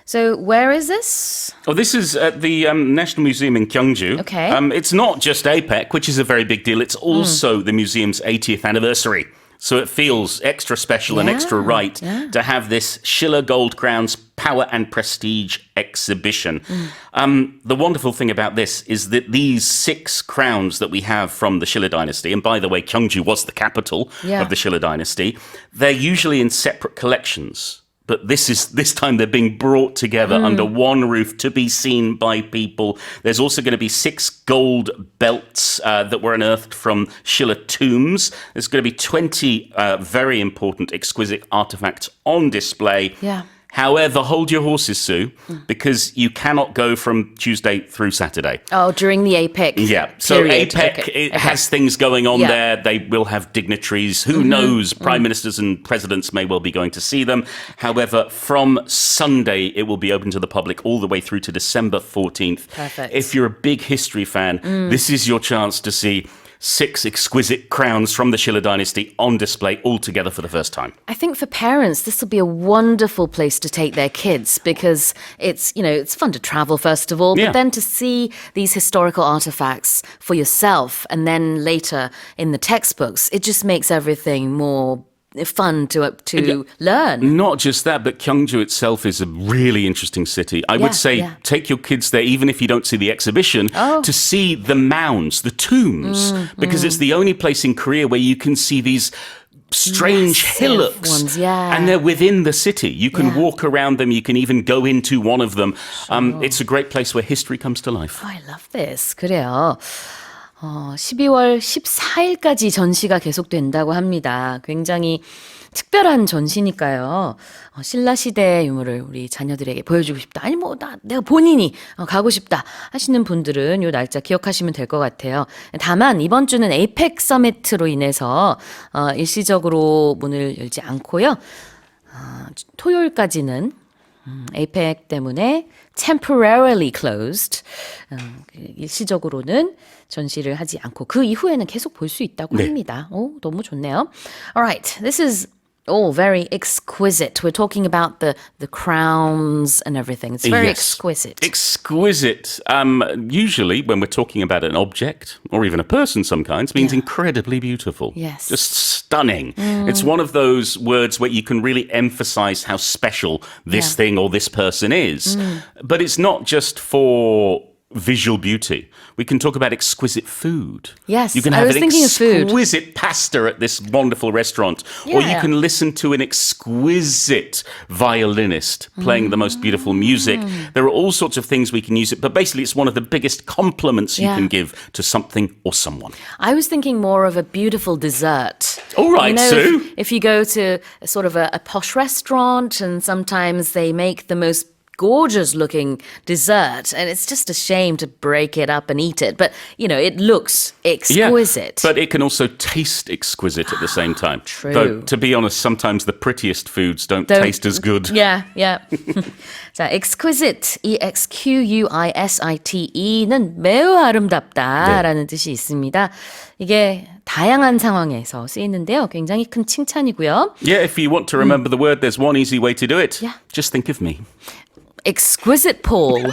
So where is this?
Oh, this is at the National Museum in Gyeongju.
Okay.
It's not just APEC, which is a very big deal. It's also the museum's 80th anniversary. So it feels extra special and extra right to have this Shilla Gold Crowns Power and Prestige exhibition. The wonderful thing about this is that these 6 crowns that we have from the Shilla dynasty, and by the way, Gyeongju was the capital of the Shilla dynasty, they're usually in separate collections. But this time they're being brought together under one roof to be seen by people. There's also going to be 6 gold belts that were unearthed from Shilla tombs. There's going to be 20 very important, exquisite artifacts on display.
Yeah.
However, hold your horses, Sue, because you cannot go from Tuesday through Saturday.
Oh, during the APEC
Yeah, so
period.
APEC
Okay.
it has things going on there. They will have dignitaries. Who knows? Prime ministers and presidents may well be going to see them. However, from Sunday, it will be open to the public all the way through to December 14th.
Perfect.
If you're a big history fan, this is your chance to see 6 exquisite crowns from the Shilla dynasty on display all together for the first time.
I think for parents, this will be a wonderful place to take their kids because it's fun to travel, first of all,
Yeah.
but then to see these historical artifacts for yourself and then later in the textbooks, it just makes everything more fun to learn.
Not just that, but Gyeongju itself is a really interesting city. I would say take your kids there, even if you don't see the exhibition, to see the mounds, the tombs, because it's the only place in Korea where you can see these strange
Massive
hillocks.
ones, yeah.
And they're within the city. You can walk around them. You can even go into one of them. It's a great place where history comes to life.
Oh, I love this. 그래요. 12월 14일까지 전시가 계속된다고 합니다. 굉장히 특별한 전시니까요. 신라시대 유물을 우리 자녀들에게 보여주고 싶다. 아니 내가 본인이 가고 싶다 하시는 분들은 이 날짜 기억하시면 될 것 같아요. 다만 이번 주는 에이펙 서미트로 인해서 일시적으로 문을 열지 않고요. 토요일까지는 에이펙 때문에 temporarily closed, 일시적으로는 전시를 하지 않고 그 이후에는 계속 볼 수 있다고 합니다. 오, 너무 좋네요. Alright, this is all very exquisite. We're talking about the crowns and everything. It's very exquisite.
Exquisite. Usually, when we're talking about an object or even a person, some kinds, means incredibly beautiful.
Yes.
Just stunning. It's one of those words where you can really emphasize how special this thing or this person is. But it's not just for visual beauty. We can talk about exquisite food.
Yes,
you can
I
have
was
an
thinking of food.
exquisite pasta at this wonderful restaurant, or you
Yeah.
can listen to an exquisite violinist playing the most beautiful music. There are all sorts of things we can use it, but basically it's one of the biggest compliments you
Yeah.
can give to something or someone.
I was thinking more of a beautiful dessert.
All right, Sue.
If you go to sort of a posh restaurant and sometimes they make the most gorgeous looking dessert and it's just a shame to break it up and eat it. But, it looks exquisite.
But it can also taste exquisite at the same time.
True.
Though, to be honest, sometimes the prettiest foods don't taste as good.
Yeah. 자, exquisite, exquisite는 매우 아름답다라는 뜻이 있습니다. 이게 다양한 상황에서 쓰이는데요. 굉장히 큰 칭찬이고요.
Yeah, if you want to remember the word, there's one easy way to do it.
Yeah.
Just think of me.
Exquisite Paul.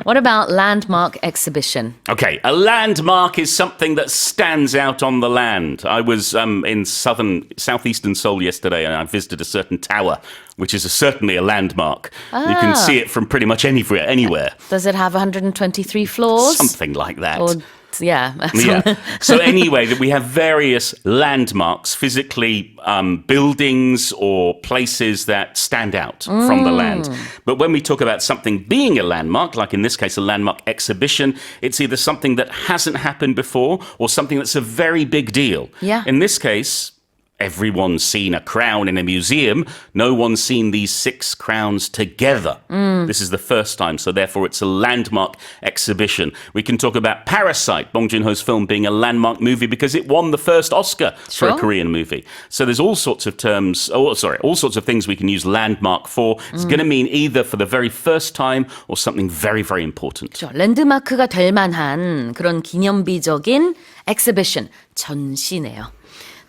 What about landmark exhibition?
Okay, a landmark is something that stands out on the land. I was in southeastern Seoul yesterday and I visited a certain tower, which is certainly a landmark. You can see it from pretty much anywhere.
Does it have 123 floors?
Something like that.
Yeah.
So anyway, we have various landmarks, physically buildings or places that stand out from the land. But when we talk about something being a landmark, like in this case, a landmark exhibition, it's either something that hasn't happened before or something that's a very big deal.
Yeah.
In this case, everyone's seen a crown in a museum. No one's seen these 6 crowns together. This is the first time, so therefore it's a landmark exhibition. We can talk about Parasite, Bong Joon-ho's film, being a landmark movie because it won the first Oscar for a Korean movie. So there's all sorts of all sorts of things we can use landmark for. It's going to mean either for the very first time or something very, very important.
그렇죠. 랜드마크가 될 만한 그런 기념비적인 exhibition, 전시네요.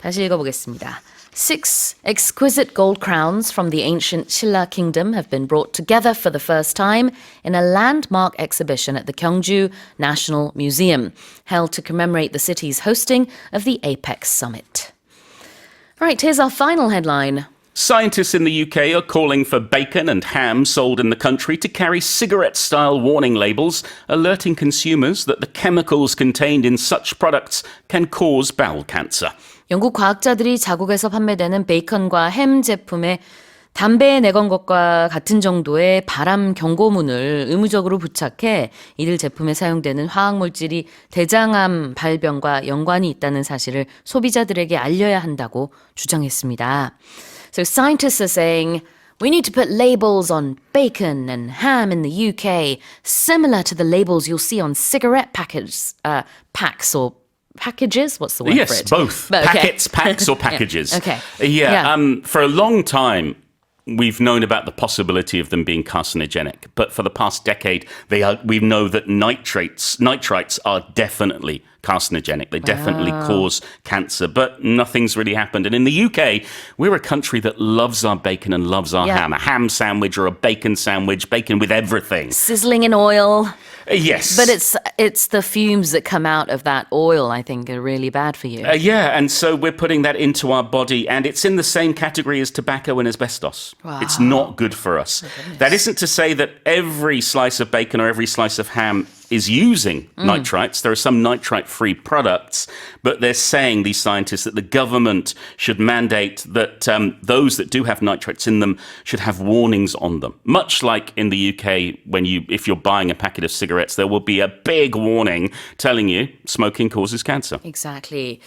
다시 읽어보겠습니다. 6 exquisite gold crowns from the ancient Silla kingdom have been brought together for the first time in a landmark exhibition at the Gyeongju National Museum, held to commemorate the city's hosting of the APEC summit. Right, here's our final headline.
Scientists in the UK are calling for bacon and ham sold in the country to carry cigarette-style warning labels, alerting consumers that the chemicals contained in such products can cause bowel cancer.
영국 과학자들이 자국에서 판매되는 베이컨과 햄 제품에 담배에 내건 것과 같은 정도의 발암 경고문을 의무적으로 부착해 이들 제품에 사용되는 화학물질이 대장암 발병과 연관이 있다는 사실을 소비자들에게 알려야 한다고 주장했습니다. So scientists are saying we need to put labels on bacon and ham in the UK, similar to the labels you'll see on cigarette packs or packages? What's the word for
Yes,
it?
both.
But, okay.
Packets, packs or packages.
Okay.
Yeah. For a long time, we've known about the possibility of them being carcinogenic. But for the past decade, we know that nitrites are definitely carcinogenic. They definitely cause cancer, but nothing's really happened. And in the UK, we're a country that loves our bacon and loves our ham. A ham sandwich or a bacon sandwich, bacon with everything.
Sizzling in oil.
Yes.
But it's the fumes that come out of that oil, I think, are really bad for you.
Yeah, and so we're putting that into our body, and it's in the same category as tobacco and asbestos.
Wow.
It's not good for us. That isn't to say that every slice of bacon or every slice of ham is using nitrites. There are some nitrite-free products, but they're saying, these scientists, that the government should mandate that those that do have nitrates in them should have warnings on them. Much like in the UK, if you're buying a packet of cigarettes, there will be a big warning telling you smoking causes cancer.
Exactly.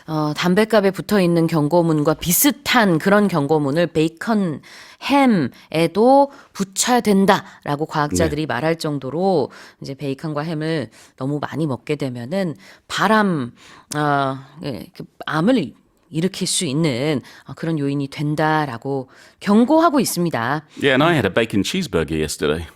담배값에 붙어있는 경고문과 비슷한 그런 경고문을 베이컨, 햄에도 붙여야 된다라고 과학자들이 말할 정도로 이제 베이컨과 햄을 너무 많이 먹게 되면은 암을 일으킬 수 있는 그런 요인이 된다라고 경고하고 있습니다.
Yeah, and I had a bacon cheeseburger yesterday.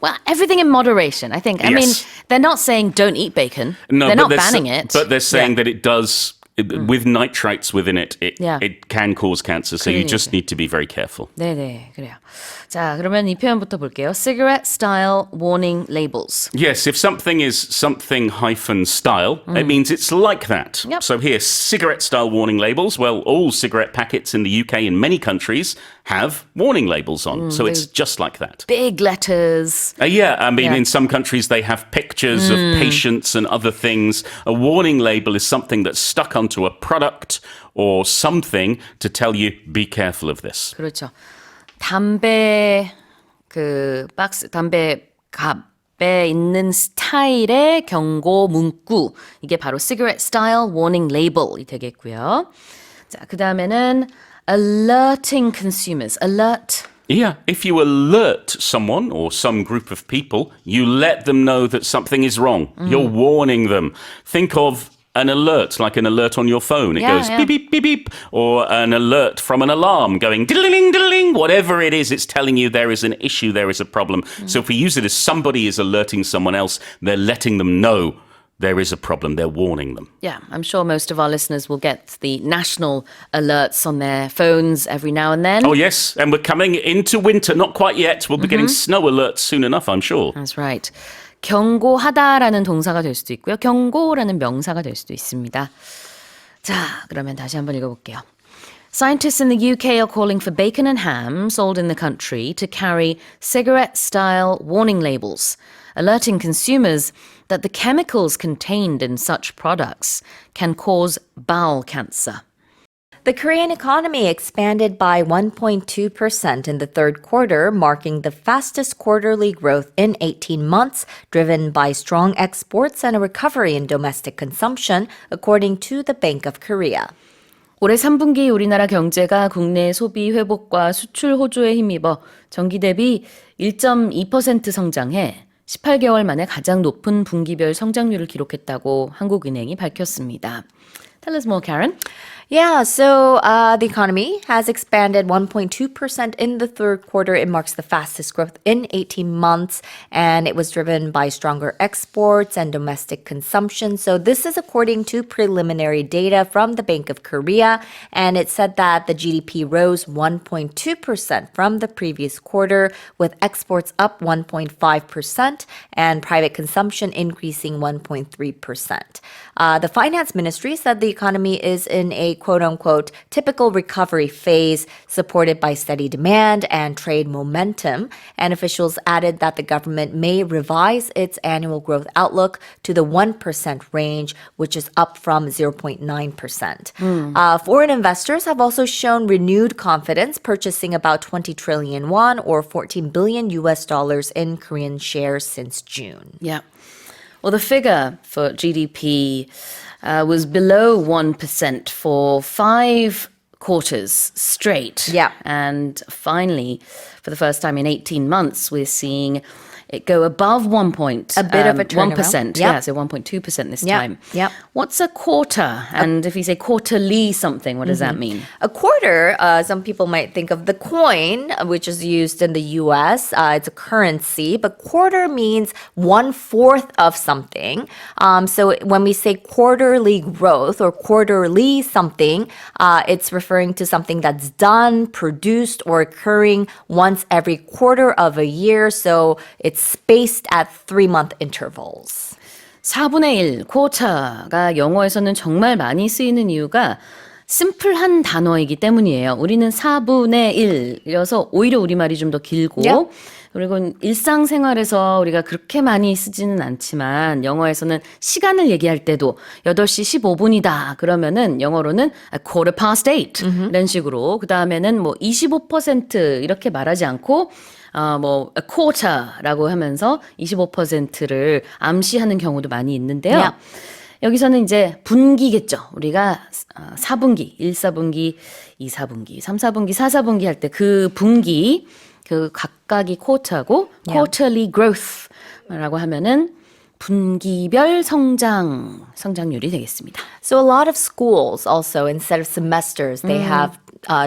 Well, everything in moderation, I think. I mean, they're not saying don't eat bacon.
No,
they're
but
not banning it.
But they're saying that it does with nitrates within it,
Yeah.
it can cause cancer. So you just need to be very careful.
네네, 그래요. 자, 그러면 이 표현부터 볼게요. Cigarette style warning labels.
Yes, if something is something hyphen style, it means it's like that.
Yep.
So here, cigarette style warning labels. Well, all cigarette packets in the UK in many countries have warning labels on. So it's just like that.
Big letters.
Yeah, I mean,
Yeah.
in some countries they have pictures of patients and other things. A warning label is something that's stuck onto a product or something to tell you, be careful of this.
그렇죠. 담배 그 박스 담배 갑에 있는 스타일의 경고 문구 이게 바로 cigarette style warning label이 되겠고요. 자, 그다음에는 alerting consumers. alert
Yeah, if you alert someone or some group of people, you let them know that something is wrong. You're warning them. Think of an alert, like an alert on your phone. It goes beep, beep, beep, beep. Or an alert from an alarm going diddling, diddling. Whatever it is, it's telling you there is an issue, there is a problem. So if we use it as somebody is alerting someone else, they're letting them know there is a problem. They're warning them.
Yeah, I'm sure most of our listeners will get the national alerts on their phones every now and then.
Oh, yes. And we're coming into winter. Not quite yet. We'll be getting snow alerts soon enough, I'm sure.
That's right. 경고하다라는 동사가 될 수도 있고요. 경고라는 명사가 될 수도 있습니다. 자, 그러면 다시 한번 읽어볼게요. Scientists in the UK are calling for bacon and ham sold in the country to carry cigarette-style warning labels, alerting consumers that the chemicals contained in such products can cause bowel cancer.
The Korean economy expanded by 1.2% in the third quarter, marking the fastest quarterly growth in 18 months, driven by strong exports and a recovery in domestic consumption, according to the Bank of Korea.
올해 3분기 우리나라 경제가 국내 소비 회복과 수출 호조에 힘입어 전기 대비 1.2% 성장해 18개월 만에 가장 높은 분기별 성장률을 기록했다고 한국은행이 밝혔습니다. Tell us more, Karen.
Yeah, so the economy has expanded 1.2% in the third quarter. It marks the fastest growth in 18 months, and it was driven by stronger exports and domestic consumption. So this is according to preliminary data from the Bank of Korea, and it said that the GDP rose 1.2% from the previous quarter, with exports up 1.5% and private consumption increasing 1.3%. The finance ministry said the economy is in a quote-unquote typical recovery phase supported by steady demand and trade momentum, and officials added that the government may revise its annual growth outlook to the 1% range, which is up from 0.9%. Foreign investors have also shown renewed confidence, purchasing about 20 trillion won or $14 billion in Korean shares since June.
Yeah. Well, the figure for GDP was below 1% for 5 quarters straight.
Yeah.
And finally, for the first time in 18 months, we're seeing it go above 1 point.
A bit of a turnaround.
1%.
Yep.
Yeah, so 1.2% this time.
Yep.
What's a quarter? And if you say quarterly something, what does that mean?
A quarter, some people might think of the coin, which is used in the U.S. It's a currency, but quarter means 1/4 of something. So when we say quarterly growth or quarterly something, it's referring to something that's done, produced, or occurring once every quarter of a year. So it's spaced at 3-month intervals.
4분의 1, quarter가 영어에서는 정말 많이 쓰이는 이유가 심플한 단어이기 때문이에요. 우리는 4분의 1이어서 오히려 우리말이 좀 더 길고
Yeah.
그리고 일상생활에서 우리가 그렇게 많이 쓰지는 않지만 영어에서는 시간을 얘기할 때도 8시 15분이다 그러면은 영어로는 quarter past 8 이런 식으로 그 다음에는 뭐 25% 이렇게 말하지 않고 뭐 a quarter라고 하면서 25%를 암시하는 경우도 많이 있는데요.
Yeah.
여기서는 이제 분기겠죠. 우리가 4분기, 1, 4분기, 2, 4분기, 3, 4분기, 4, 4분기 할 때 그 분기 그 각각이 quarter고 quarterly growth라고 하면은 분기별 성장률이 되겠습니다.
So a lot of schools also, instead of semesters, they have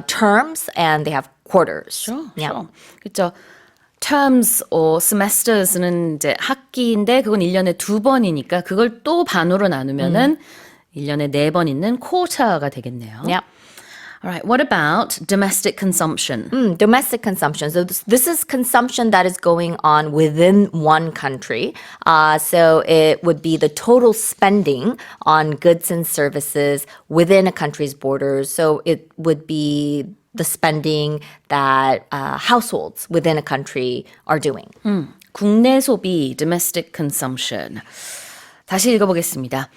terms and they have quarters.
Sure. 그렇죠. terms or semesters는 이제 학기인데 그건 1년에 2번이니까 그걸 또 반으로 나누면은 1년에 4번 있는 quarter가 되겠네요.
Yep.
All right, what about domestic consumption?
Domestic consumption. So this is consumption that is going on within one country. So it would be the total spending on goods and services within a country's borders. So it would be the spending that households within a country are doing.
국내 소비, domestic consumption. 다시 읽어보겠습니다.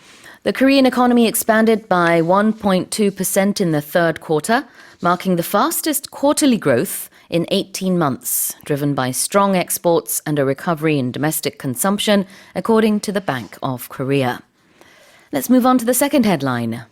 The Korean economy expanded by 1.2% in the third quarter, marking the fastest quarterly growth in 18 months, driven by strong exports and a recovery in domestic consumption, according to the Bank of Korea. Let's move on to the second headline.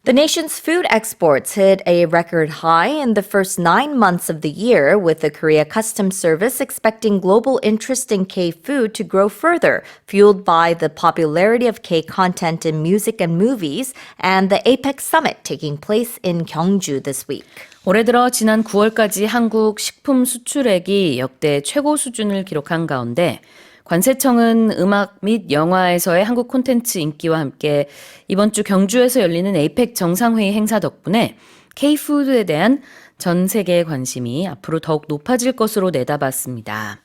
The nation's food exports hit a record high in the first 9 months of the year, with the Korea Customs Service expecting global interest in K-food to grow further, fueled by the popularity of K-content in music and movies and the APEC summit taking place in Gyeongju this week.
올해 들어 지난 9월까지 한국 식품 수출액이 역대 최고 수준을 기록한 가운데 관세청은 음악 및 영화에서의 한국 콘텐츠 인기와 함께 이번 주 경주에서 열리는 에이펙 정상회의 행사 덕분에 K-푸드에 대한 전 세계의 관심이 앞으로 더욱 높아질 것으로 내다봤습니다.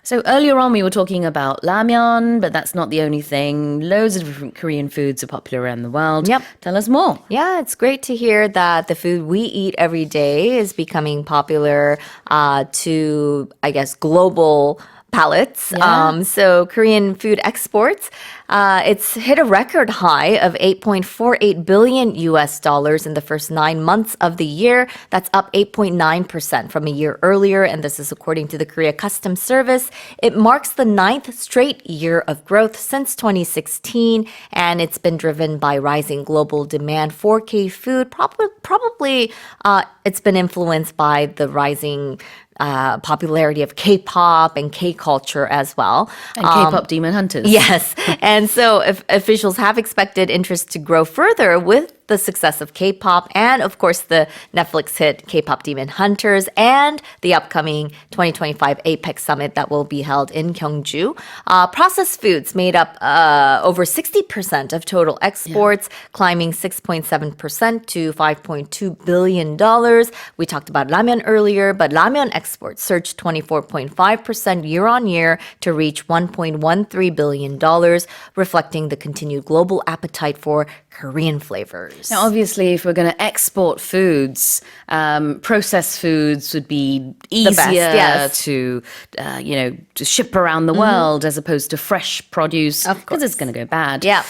So earlier on we were talking about ramen, but that's not the only thing. Loads of different Korean foods are popular around the world.
Yep.
Tell us more.
Yeah, it's great to hear that the food we eat every day is becoming popular to, I guess, global palates.
Yeah.
So Korean food exports, it's hit a record high of $8.48 billion in the first 9 months of the year. That's up 8.9% from a year earlier, and this is according to the Korea Customs Service. It marks the 9th straight year of growth since 2016, and it's been driven by rising global demand for K-food. Probably it's been influenced by the rising popularity of K-pop and K-culture as well.
And K-pop demon hunters.
Yes. And so if officials have expected interest to grow further with the success of K-pop and, of course, the Netflix hit K-pop Demon Hunters and the upcoming 2025 APEC Summit that will be held in Gyeongju. Processed foods made up over 60% of total exports, climbing 6.7% to $5.2 billion. We talked about ramen earlier, but ramen exports surged 24.5% year on year to reach $1.13 billion, reflecting the continued global appetite for Korean flavors.
Now, obviously, if we're going to export foods, processed foods would be easier
best, yes.
to ship around the world as opposed to fresh produce because it's going to go bad.
Yeah.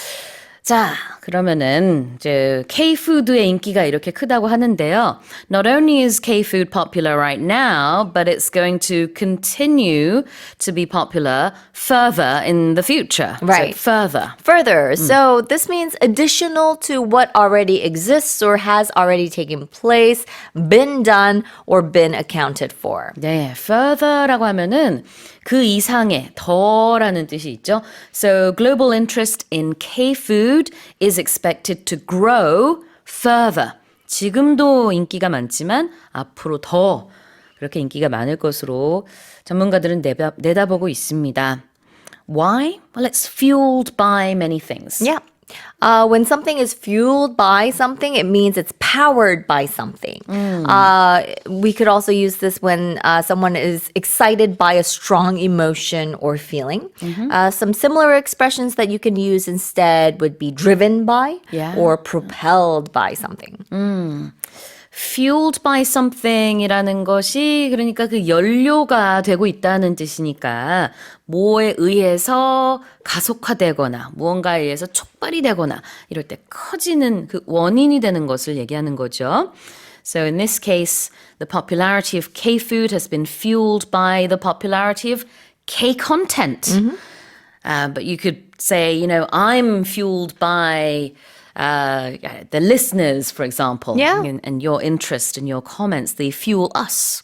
자, 그러면은 이제 K-푸드의 인기가 이렇게 크다고 하는데요. Not only is K-food popular right now, but it's going to continue to be popular further in the future.
Right.
So further.
Further. So this means additional to what already exists or has already taken place, been done, or been accounted for.
네, further라고 하면은 그 이상의 더라는 뜻이 있죠. So global interest in K-food is expected to grow further. 지금도 인기가 많지만 앞으로 더 그렇게 인기가 많을 것으로 전문가들은 내다보고 있습니다. Why? Well, it's fueled by many things.
Yeah. When something is fueled by something, it means it's powered by something. We could also use this when someone is excited by a strong emotion or feeling. Some similar expressions that you can use instead would be driven by or propelled by something.
Fueled by something이라는 것이 그러니까 그 연료가 되고 있다는 뜻이니까 뭐에 의해서 가속화되거나 무언가에 의해서 촉발이 되거나 이럴 때 커지는 그 원인이 되는 것을 얘기하는 거죠. So in this case, the popularity of K-food has been fueled by the popularity of K-content. But you could say, I'm fueled by the listeners, for example, and your interest and your comments, they fuel us.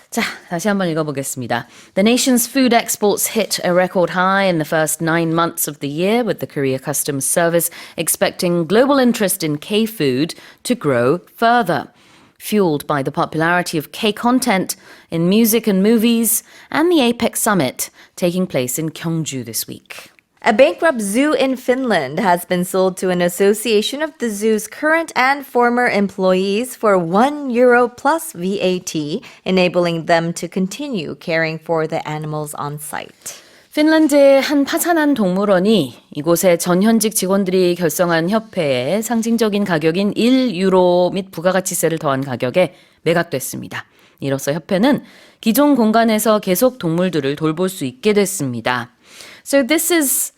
자, 다시 한번 읽어보겠습니다. The nation's food exports hit a record high in the first 9 months of the year, with the Korea Customs Service expecting global interest in K-food to grow further, fueled by the popularity of K-content in music and movies and the APEC summit taking place in Gyeongju this week.
A bankrupt zoo in Finland has been sold to an association of the zoo's current and former employees for €1 plus VAT, enabling them to continue caring for the animals on site.
핀란드의 한 파산한 동물원이 이곳의 전현직 직원들이 결성한 협회의 상징적인 가격인 1유로 및 부가가치세를 더한 가격에 매각됐습니다. 이로써 협회는 기존 공간에서 계속 동물들을 돌볼 수 있게 됐습니다. So this is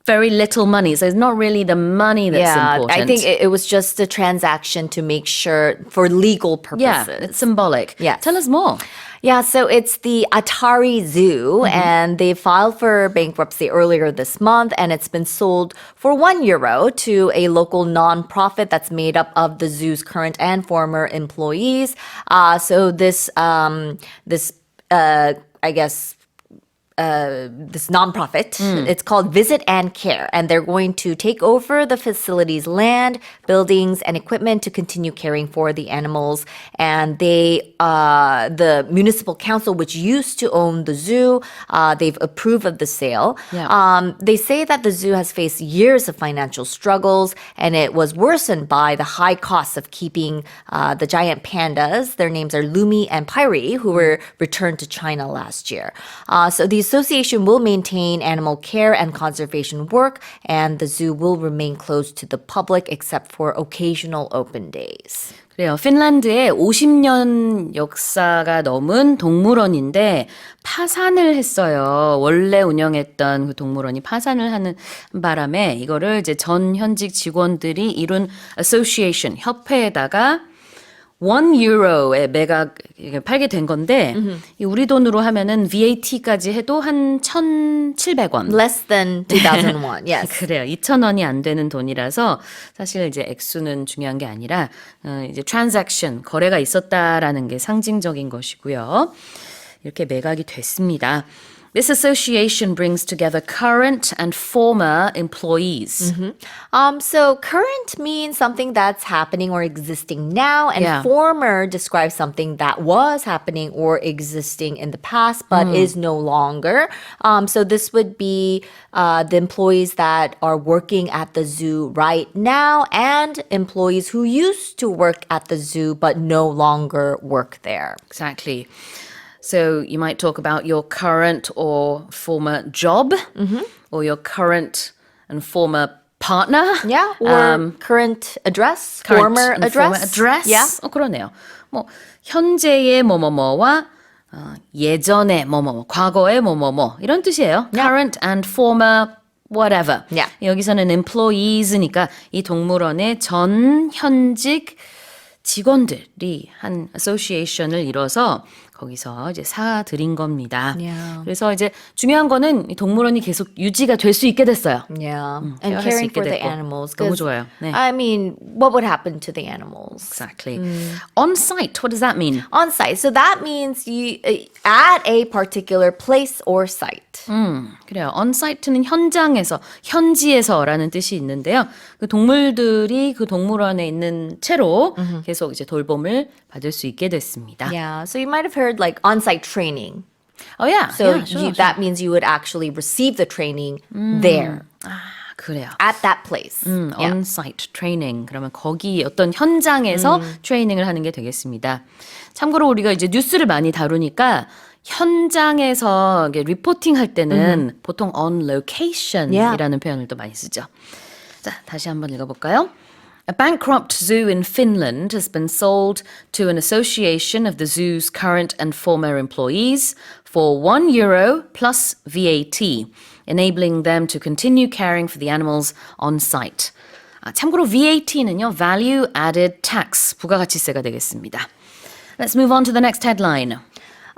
very little money. So it's not really the money that's important.
I think it was just a transaction to make sure for legal
Yeah,
purposes.
it's symbolic.
Yes.
Tell us more.
Yeah, so it's the Atari Zoo, and they filed for bankruptcy earlier this month, and it's been sold for €1 to a local nonprofit that's made up of the zoo's current and former employees. So this nonprofit. It's called Visit and Care, and they're going to take over the facility's land, buildings, and equipment to continue caring for the animals. And the municipal council, which used to own the zoo, they've approved of the sale.
Yeah.
They say that the zoo has faced years of financial struggles, and it was worsened by the high costs of keeping the giant pandas. Their names are Lumi and Pyri, who were returned to China last year. So the association will maintain animal care and conservation work, and the zoo will remain closed to the public except for occasional open days.
그래요. 핀란드에 50년 역사가 넘은 동물원인데 파산을 했어요. 원래 운영했던 그 동물원이 파산을 하는 바람에 이거를 이제 전 현직 직원들이 이룬 association, 협회에다가 €1에 팔게 된 건데 이 우리 돈으로 하면은 VAT까지 해도 한 1,700원.
Less than 2,001, yes.
그래요. 2,000원이 안 되는 돈이라서 사실 이제 액수는 중요한 게 아니라 이제 transaction, 거래가 있었다라는 게 상징적인 것이고요. 이렇게 매각이 됐습니다. This association brings together current and former employees.
So current means something that's happening or existing now, and
Yeah.
former describes something that was happening or existing in the past but is no longer. So this would be the employees that are working at the zoo right now and employees who used to work at the zoo but no longer work there.
Exactly. So you might talk about your current or former job or your current and former partner.
Yeah, or current address,
current
former
and
address.
former address.
Yeah.
그러네요. 뭐 현재의 뭐뭐뭐와 예전의 뭐뭐뭐, 과거의 뭐뭐뭐 이런 뜻이에요. Current and former whatever.
Yeah.
여기서는 employees니까 이 동물원의 전 현직 직원들이 한 association을 이뤄서 거기서 이제 사들인 겁니다.
Yeah.
그래서 이제 중요한 거는 이 동물원이 계속 유지가 될 수 있게 됐어요.
Yeah, and
케어할 수
caring
있게
for the
됐고.
animals.
너무
'cause,
좋아요. 네.
I mean, what would happen to the animals?
Exactly. On site, what does that mean?
On site. So that means you at a particular place or site.
그래요. on site는 현장에서, 현지에서라는 뜻이 있는데요. 그 동물들이 그 동물원에 있는 채로 계속 이제 돌봄을 받을 수 있게 됐습니다.
Yeah. So you might have heard like on-site training.
Oh yeah.
So
yeah, sure, sure.
that means you would actually receive the training there
그래요.
at that place. Yeah.
on-site training. 그러면 거기 어떤 현장에서 트레이닝을 하는 게 되겠습니다. 참고로 우리가 이제 뉴스를 많이 다루니까 현장에서 이게 리포팅 할 때는 보통 on location이라는 표현을 또 많이 쓰죠. 자, 다시 한번 읽어볼까요? A bankrupt zoo in Finland has been sold to an association of the zoo's current and former employees for €1 plus VAT, enabling them to continue caring for the animals on site. 참고로 VAT는요, Value Added Tax, 부가가치세가 되겠습니다. Let's move on to the next headline.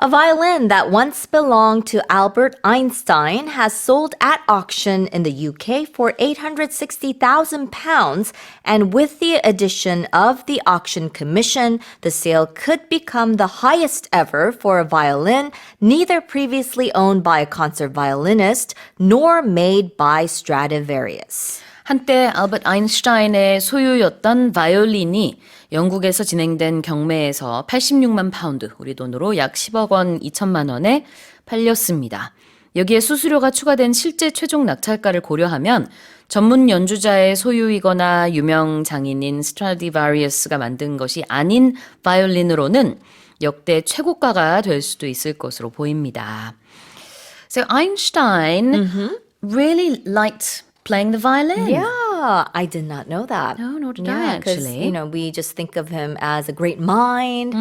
A violin that once belonged to Albert Einstein has sold at auction in the UK for £860,000, and with the addition of the auction commission, the sale could become the highest ever for a violin neither previously owned by a concert violinist nor made by Stradivarius.
한때 알버트 아인슈타인의 소유였던 바이올린이 영국에서 진행된 경매에서 86만 파운드, 우리 돈으로 약 10억 원 2천만 원에 팔렸습니다. 여기에 수수료가 추가된 실제 최종 낙찰가를 고려하면 전문 연주자의 소유이거나 유명 장인인 스트라디바리우스가 만든 것이 아닌 바이올린으로는 역대 최고가가 될 수도 있을 것으로 보입니다. So Einstein really liked playing the violin.
Yeah, I did not know that.
No, nor did I,
because,
actually.
you know, we just think of him as a great mind,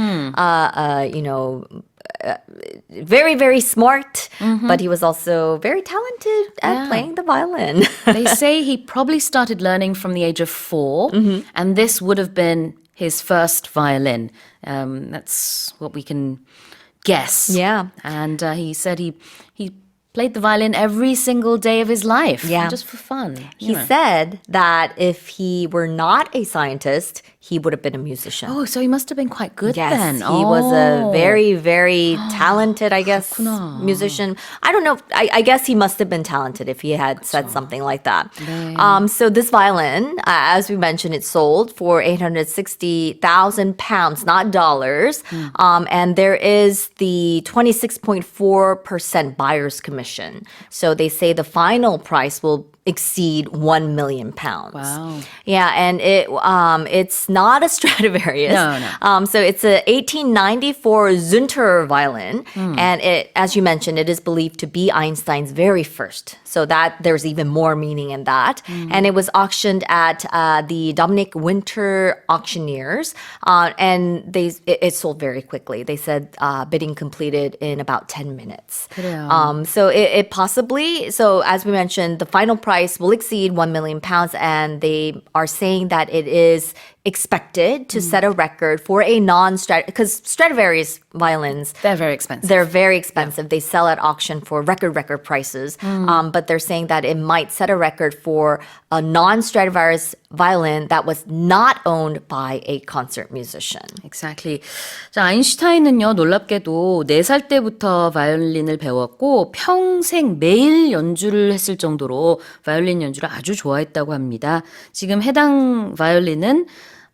very, very smart, but he was also very talented at playing the violin.
They say he probably started learning from the age of 4, and this would have been his first violin. That's what we can guess.
Yeah.
And he said he played the violin every single day of his life,
Yeah.
just for fun.
He said that if he were not a scientist, he would have been a musician.
Oh, so he must have been quite good
Yes,
then.
he was a very, very talented, I guess, musician. I don't know. I guess he must have been talented if he had said something like that. So this violin, as we mentioned, it sold for 860,000 pounds, not dollars. And there is the 26.4% buyer's commission. So they say the final price will exceed 1 million pounds.
Wow.
Yeah, and it's not a Stradivarius.
No.
So it's a 1894 Zunter violin, and it, as you mentioned, it is believed to be Einstein's very first. So that there's even more meaning in that. And it was auctioned at the Dominic Winter Auctioneers, and it sold very quickly. They said bidding completed in about 10 minutes.
그래요.
So it possibly, so as we mentioned, the final price will exceed 1 million pounds, and they are saying that it is expected to set a record for a because Stradivarius violins,
They're very expensive.
they're very expensive. They sell at auction for record prices. But they're saying that it might set a record for a non-Stradivarius violin that was not owned by a concert musician.
Exactly. 자, 아인슈타인은요, 놀랍게도 4살 때부터 바이올린을 배웠고 평생 매일 연주를 했을 정도로 바이올린 연주를 아주 좋아했다고 합니다. 지금 해당 바이올린은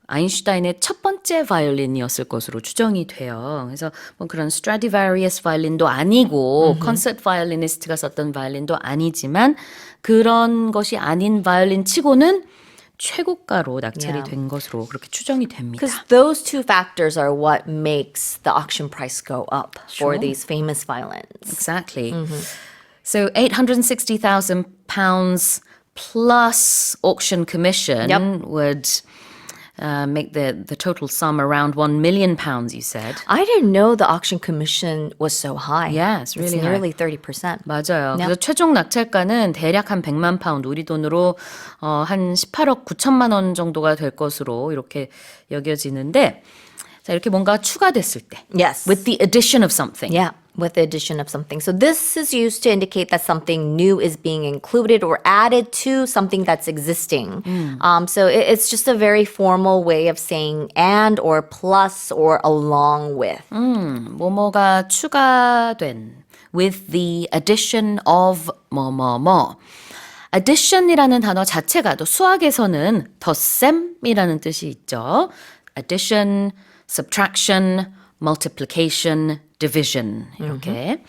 아인슈타인의 첫 번째 바이올린이었을 것으로 추정이 돼요. 그래서 뭐 그런 스트라디바리우스 바이올린도 아니고 콘서트 바이올리니스트가 썼던 바이올린도 아니지만 그런 것이 아닌 바이올린 치고는 최고가로 낙찰이 된 것으로 그렇게 추정이 됩니다.
Because those two factors are what makes the auction price go up for these famous violins.
Exactly. So 860,000 pounds plus auction commission would make the total sum around 1 million pounds, you said.
I didn't know the auction commission was so high.
Yeah, it's really high.
nearly 30%.
맞아요. 그래서 최종 낙찰가는 대략 한 100만 파운드, 우리 돈으로 한 18억 9천만 원 정도가 될 것으로 이렇게 여겨지는데, 자, 이렇게 뭔가 추가됐을 때,
Yes.
with the addition of something.
Yeah, with the addition of something. So this is used to indicate that something new is being included or added to something that's existing. So it's just a very formal way of saying and or plus or along with.
뭐뭐가 추가된 with the addition of 뭐뭐뭐. addition이라는 단어 자체가 또 수학에서는 덧셈이라는 뜻이 있죠. addition, subtraction, multiplication, division 이렇게.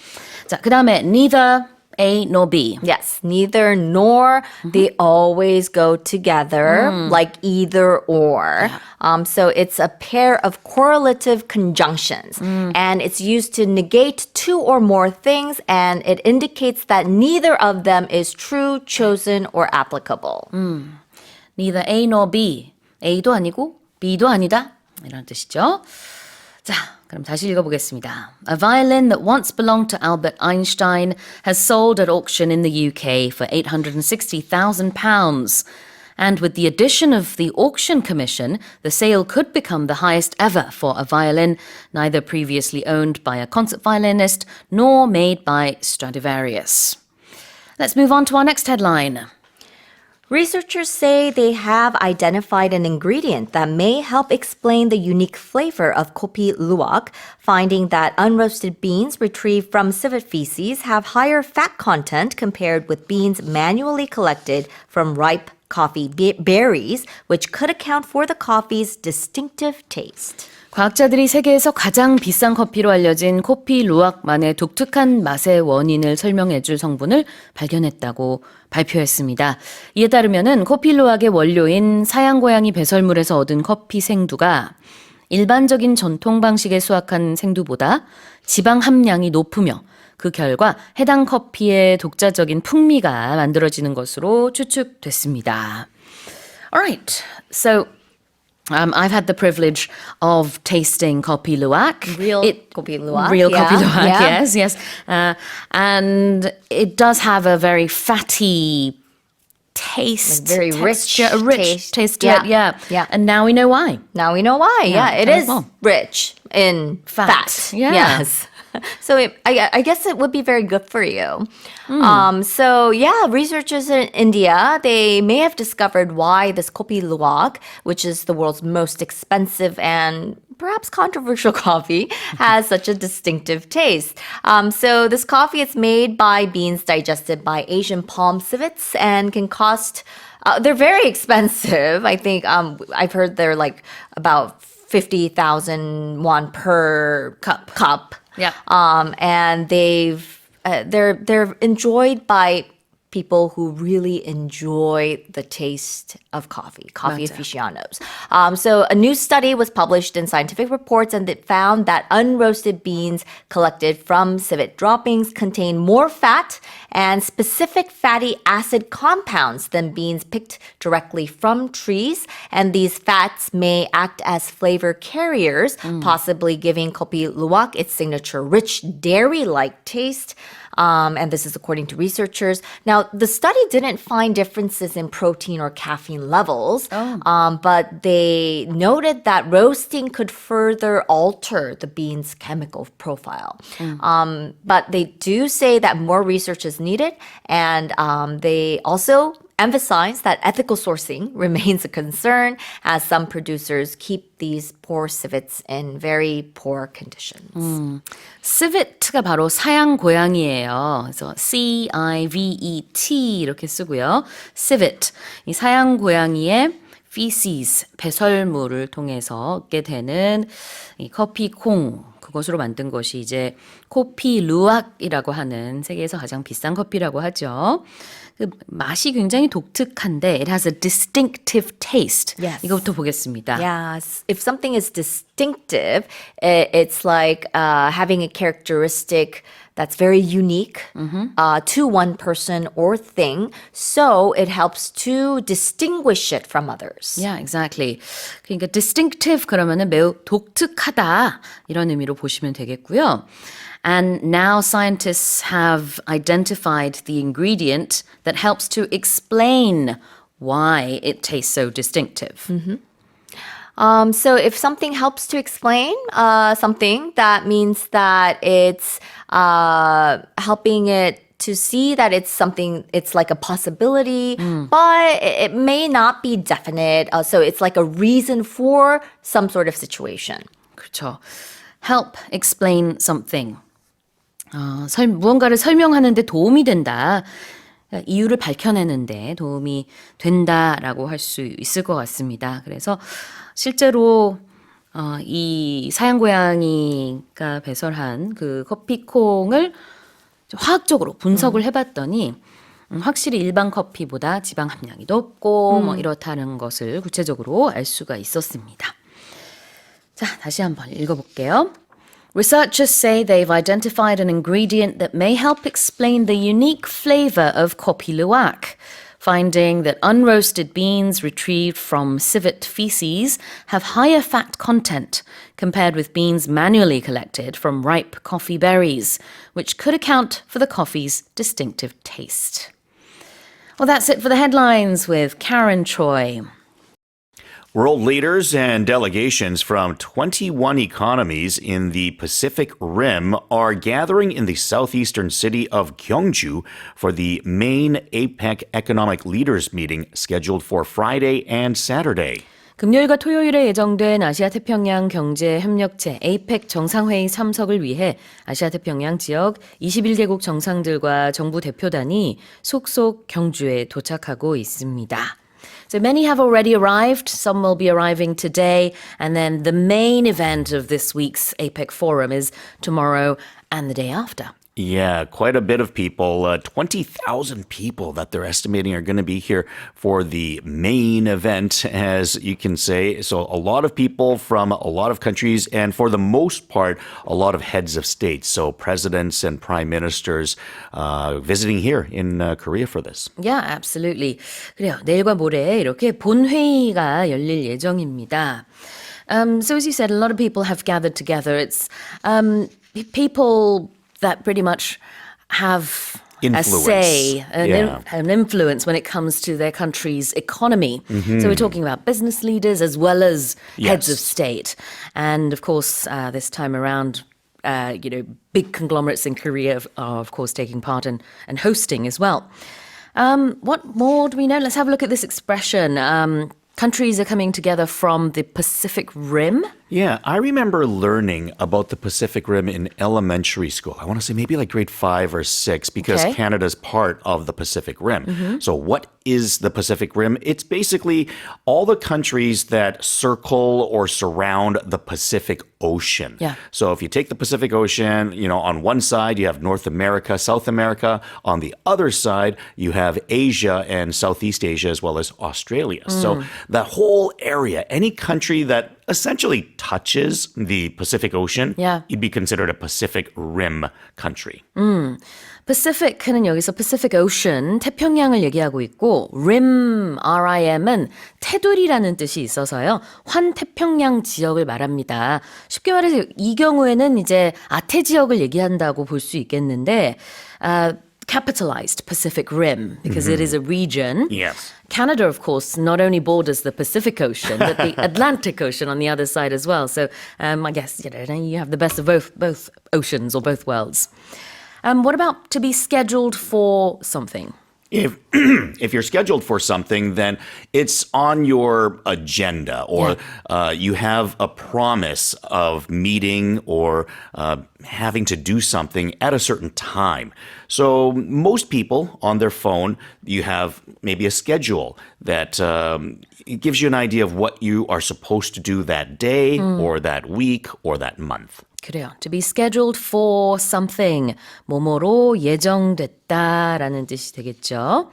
자, 그다음에 neither A nor B.
Yes, neither nor, they always go together like either or. So it's a pair of correlative conjunctions and it's used to negate two or more things and it indicates that neither of them is true, chosen, or applicable.
neither A nor B. A도 아니고 B도 아니다. 이런 뜻이죠. 자, 그럼 다시 읽어보겠습니다. A violin that once belonged to Albert Einstein has sold at auction in the UK for £860,000. And with the addition of the auction commission, the sale could become the highest ever for a violin, neither previously owned by a concert violinist nor made by Stradivarius. Let's move on to our next headline.
Researchers say they have identified an ingredient that may help explain the unique flavor of kopi luwak, finding that unroasted beans retrieved from civet feces have higher fat content compared with beans manually collected from ripe coffee berries, which could account for the coffee's distinctive taste.
과학자들이 세계에서 가장 비싼 커피로 알려진 코피 루왁만의 독특한 맛의 원인을 설명해줄 성분을 발견했다고 발표했습니다. 이에 따르면은 코피 루왁의 원료인 사양고양이 배설물에서 얻은 커피 생두가 일반적인 전통 방식의 수확한 생두보다 지방 함량이 높으며 그 결과 해당 커피의 독자적인 풍미가 만들어지는 것으로 추측됐습니다. Alright, so I've had the privilege of tasting kopi luwak.
Real kopi luwak.
Real
yeah,
kopi luwak,
yeah.
yes. And it does have a very fatty taste.
Like very
texture,
rich
a rich taste to
Yeah,
it, yeah.
yeah.
And now we know why.
Now we know why. Yeah, it
tell us
is
more.
rich in fat.
Yeah.
Yes. So I guess it would be very good for you. So yeah, researchers in India, they may have discovered why this kopi luwak, which is the world's most expensive and perhaps controversial coffee, has such a distinctive taste. So this coffee is made by beans digested by Asian palm civets and can cost, they're very expensive. I think I've heard they're like about 50,000 won per cup.
Yeah.
And they're enjoyed by people who really enjoy the taste of coffee aficionados. So a new study was published in Scientific Reports, and it found that unroasted beans collected from civet droppings contain more fat and specific fatty acid compounds than beans picked directly from trees. And these fats may act as flavor carriers, possibly giving kopi luwak its signature rich dairy-like taste. And this is according to researchers. Now, the study didn't find differences in protein or caffeine levels, but they noted that roasting could further alter the bean's chemical profile. But they do say that more research is needed, and they also emphasize that ethical sourcing remains a concern as some producers keep these poor civets in very poor conditions.
civet가 바로 사양 고양이예요. 그래서 C-I-V-E-T 이렇게 쓰고요. civet, 이 사양 고양이의 feces, 배설물을 통해서 얻게 되는 이 커피 콩, 그것으로 만든 것이 이제 코피 루왁이라고 하는 세계에서 가장 비싼 커피라고 하죠. 그 맛이 굉장히 독특한데 it has a distinctive taste.
Yes.
이거부터 보겠습니다.
Yeah, if something is distinctive, it's like having a characteristic that's very unique to one person or thing. So it helps to distinguish it from others.
Yeah, exactly. 그러니까 distinctive 그러면은 매우 독특하다 이런 의미로 보시면 되겠고요. And now scientists have identified the ingredient that helps to explain why it tastes so distinctive.
So if something helps to explain something, that means that it's helping it to see that it's something, it's like a possibility, but it may not be definite. So it's like a reason for some sort of situation.
그렇죠. Help explain something. 무언가를 설명하는데 도움이 된다. 이유를 밝혀내는데 도움이 된다라고 할 수 있을 것 같습니다. 그래서 실제로 이 사양고양이가 배설한 그 커피콩을 화학적으로 분석을 해봤더니 확실히 일반 커피보다 지방 함량이 높고 뭐 이렇다는 것을 구체적으로 알 수가 있었습니다. 자, 다시 한번 읽어볼게요. Researchers say they've identified an ingredient that may help explain the unique flavor of kopi luwak, finding that unroasted beans retrieved from civet feces have higher fat content compared with beans manually collected from ripe coffee berries, which could account for the coffee's distinctive taste. Well, that's it for the headlines with Karen Choi.
World leaders and delegations from 21 economies in the Pacific Rim are gathering in the southeastern city of Gyeongju for the main APEC Economic Leaders meeting scheduled for Friday and Saturday.
금요일과 토요일에 예정된 아시아태평양 경제협력체 APEC 정상회의 참석을 위해 아시아태평양 지역 21개국 정상들과 정부 대표단이 속속 경주에 도착하고 있습니다. So many have already arrived. Some will be arriving today. And then the main event of this week's APEC Forum is tomorrow and the day after.
Yeah, quite a bit of people, 20,000 people that they're estimating are going to be here for the main event, as you can say. So a lot of people from a lot of countries, and for the most part, a lot of heads of state. So presidents and prime ministers visiting here in Korea for this.
Yeah, absolutely. 그래요. 내일과 모레 이렇게 본회의가 열릴 예정입니다. So as you said, a lot of people have gathered together. It's people that pretty much have
Influence.
a say,
Yeah.
an influence when it comes to their country's economy. So we're talking about business leaders as well as heads of
Yes.
state. And of course, this time around, big conglomerates in Korea are, of course, taking part and hosting as well. What more do we know? Let's have a look at this expression. Countries are coming together from the Pacific Rim.
Yeah, I remember learning about the Pacific Rim in elementary school. I want to say maybe like grade 5 or 6 because
Okay.
Canada's part of the Pacific Rim. So what is the Pacific Rim? It's basically all the countries that circle or surround the Pacific Ocean.
Yeah.
So if you take the Pacific Ocean, on one side you have North America, South America. On the other side, you have Asia and Southeast Asia as well as Australia. So that whole area, any country that essentially touches the Pacific Ocean,
Yeah.
you'd be considered a Pacific Rim country.
Pacific는 여기서 Pacific Ocean, 태평양을 얘기하고 있고 Rim, RIM은 테두리라는 뜻이 있어서요. 환태평양 지역을 말합니다. 쉽게 말해서 이 경우에는 이제 아태 지역을 얘기한다고 볼 수 있겠는데 capitalized Pacific Rim because it is a region.
Yes.
Canada, of course, not only borders the Pacific Ocean, but the Atlantic Ocean on the other side as well. So I guess you have the best of both oceans or both worlds. What about to be scheduled for something?
If if you're scheduled for something, then it's on your agenda, or you have a promise of meeting or having to do something at a certain time. So most people on their phone, you have maybe a schedule that it gives you an idea of what you are supposed to do that day or that week or that month.
그래요. To be scheduled for something. 뭐뭐로 예정됐다라는 뜻이 되겠죠.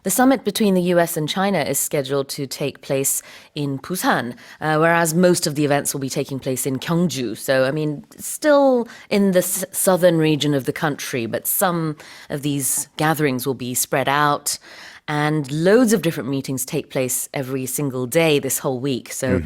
The summit between the US and China is scheduled to take place in Busan, whereas most of the events will be taking place in Gyeongju. So, still in the southern region of the country, but some of these gatherings will be spread out. And loads of different meetings take place every single day this whole week. So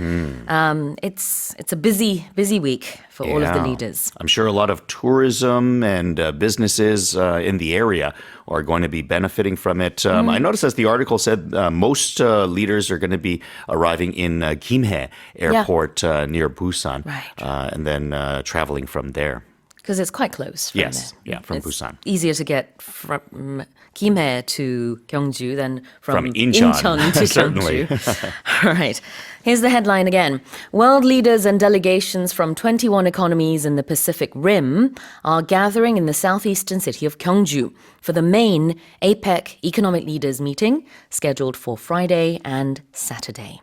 it's a busy week for all of the leaders.
I'm sure a lot of tourism and businesses in the area are going to be benefiting from it. I noticed as the article said, most leaders are going to be arriving in Gimhae Airport near Busan.
Right.
And then traveling from there.
Because it's quite close from
Yes,
there.
yeah, from
It's
Busan.
Easier to get from Gimhae to Gyeongju than from
Incheon.
to
Certainly.
Gyeongju. All right. Here's the headline again. World leaders and delegations from 21 economies in the Pacific Rim are gathering in the southeastern city of Gyeongju for the main APEC economic leaders meeting scheduled for Friday and Saturday.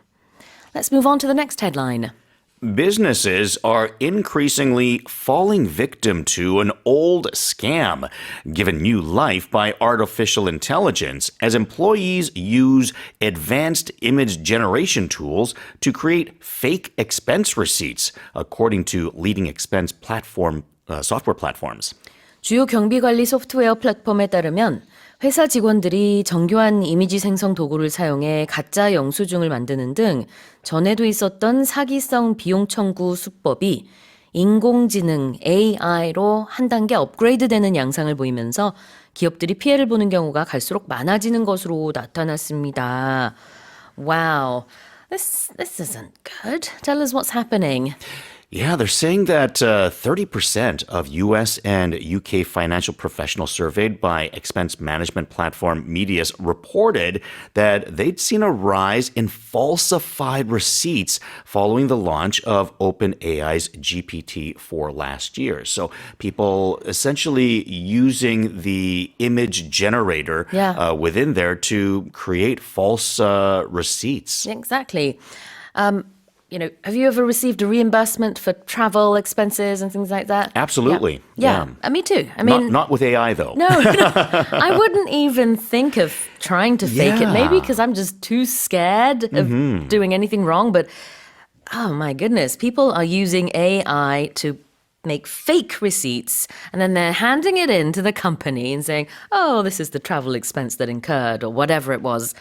Let's move on to the next headline.
Businesses are increasingly falling victim to an old scam given new life by artificial intelligence as employees use advanced image generation tools to create fake expense receipts, according to leading expense software platforms.
주요 경비관리 소프트웨어 플랫폼에 따르면 회사 직원들이 정교한 이미지 생성 도구를 사용해 가짜 영수증을 만드는 등 전에도 있었던 사기성 비용 청구 수법이 인공지능 AI로 한 단계 업그레이드되는 양상을 보이면서 기업들이 피해를 보는 경우가 갈수록 많아지는 것으로 나타났습니다. Wow, this isn't good. Tell us what's happening.
Yeah, they're saying that 30% of US and UK financial professionals surveyed by expense management platform Medius reported that they'd seen a rise in falsified receipts following the launch of OpenAI's GPT-4 last year. So people essentially using the image generator within there to create false receipts.
Exactly. Have you ever received a reimbursement for travel expenses and things like that?
Absolutely.
Yeah. Me too. I mean,
not with AI though.
no, I wouldn't even think of trying to fake it. Maybe because I'm just too scared of doing anything wrong. But oh my goodness, people are using AI to make fake receipts and then they're handing it in to the company and saying, oh, this is the travel expense that incurred or whatever it was.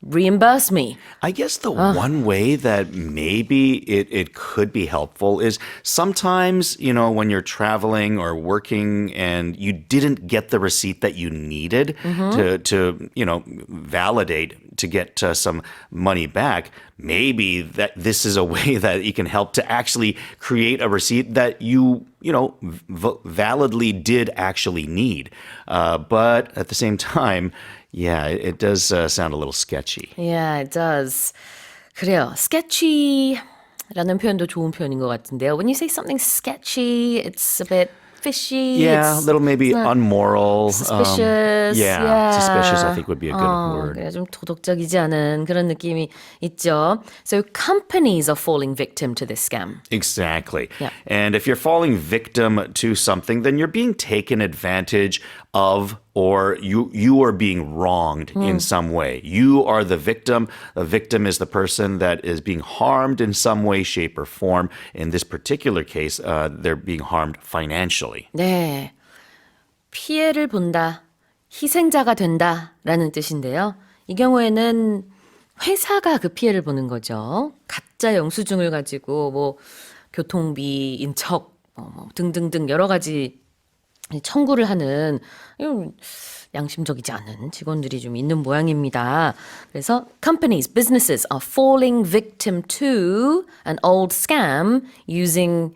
Reimburse me.
I guess the one way that maybe it could be helpful is sometimes, when you're traveling or working and you didn't get the receipt that you needed to validate to get some money back, maybe that this is a way that you can help to actually create a receipt that you validly did actually need. But at the same time, yeah, it does sound a little sketchy.
Yeah, it does. 그래요. sketchy라는 표현도 좋은 표현인 것 같은데요. When you say something sketchy, it's a bit fishy.
Yeah, a little maybe unmoral.
Suspicious.
Suspicious I think would be a good word.
그래, 좀 도덕적이지 않은 그런 느낌이 있죠. So companies are falling victim to this scam.
Exactly.
Yeah.
And if you're falling victim to something, then you're being taken advantage of or you are being wronged in some way. You are the victim. The victim is the person that is being harmed in some way, shape, or form. In this particular case, they're being harmed financially.
네. 피해를 본다, 희생자가 된다라는 뜻인데요. 이 경우에는 회사가 그 피해를 보는 거죠. 가짜 영수증을 가지고 뭐 교통비, 인척 등등등 여러 가지 청구를 하는 양심적이지 않은 직원들이 좀 있는 모양입니다. 그래서 companies, businesses are falling victim to an old scam using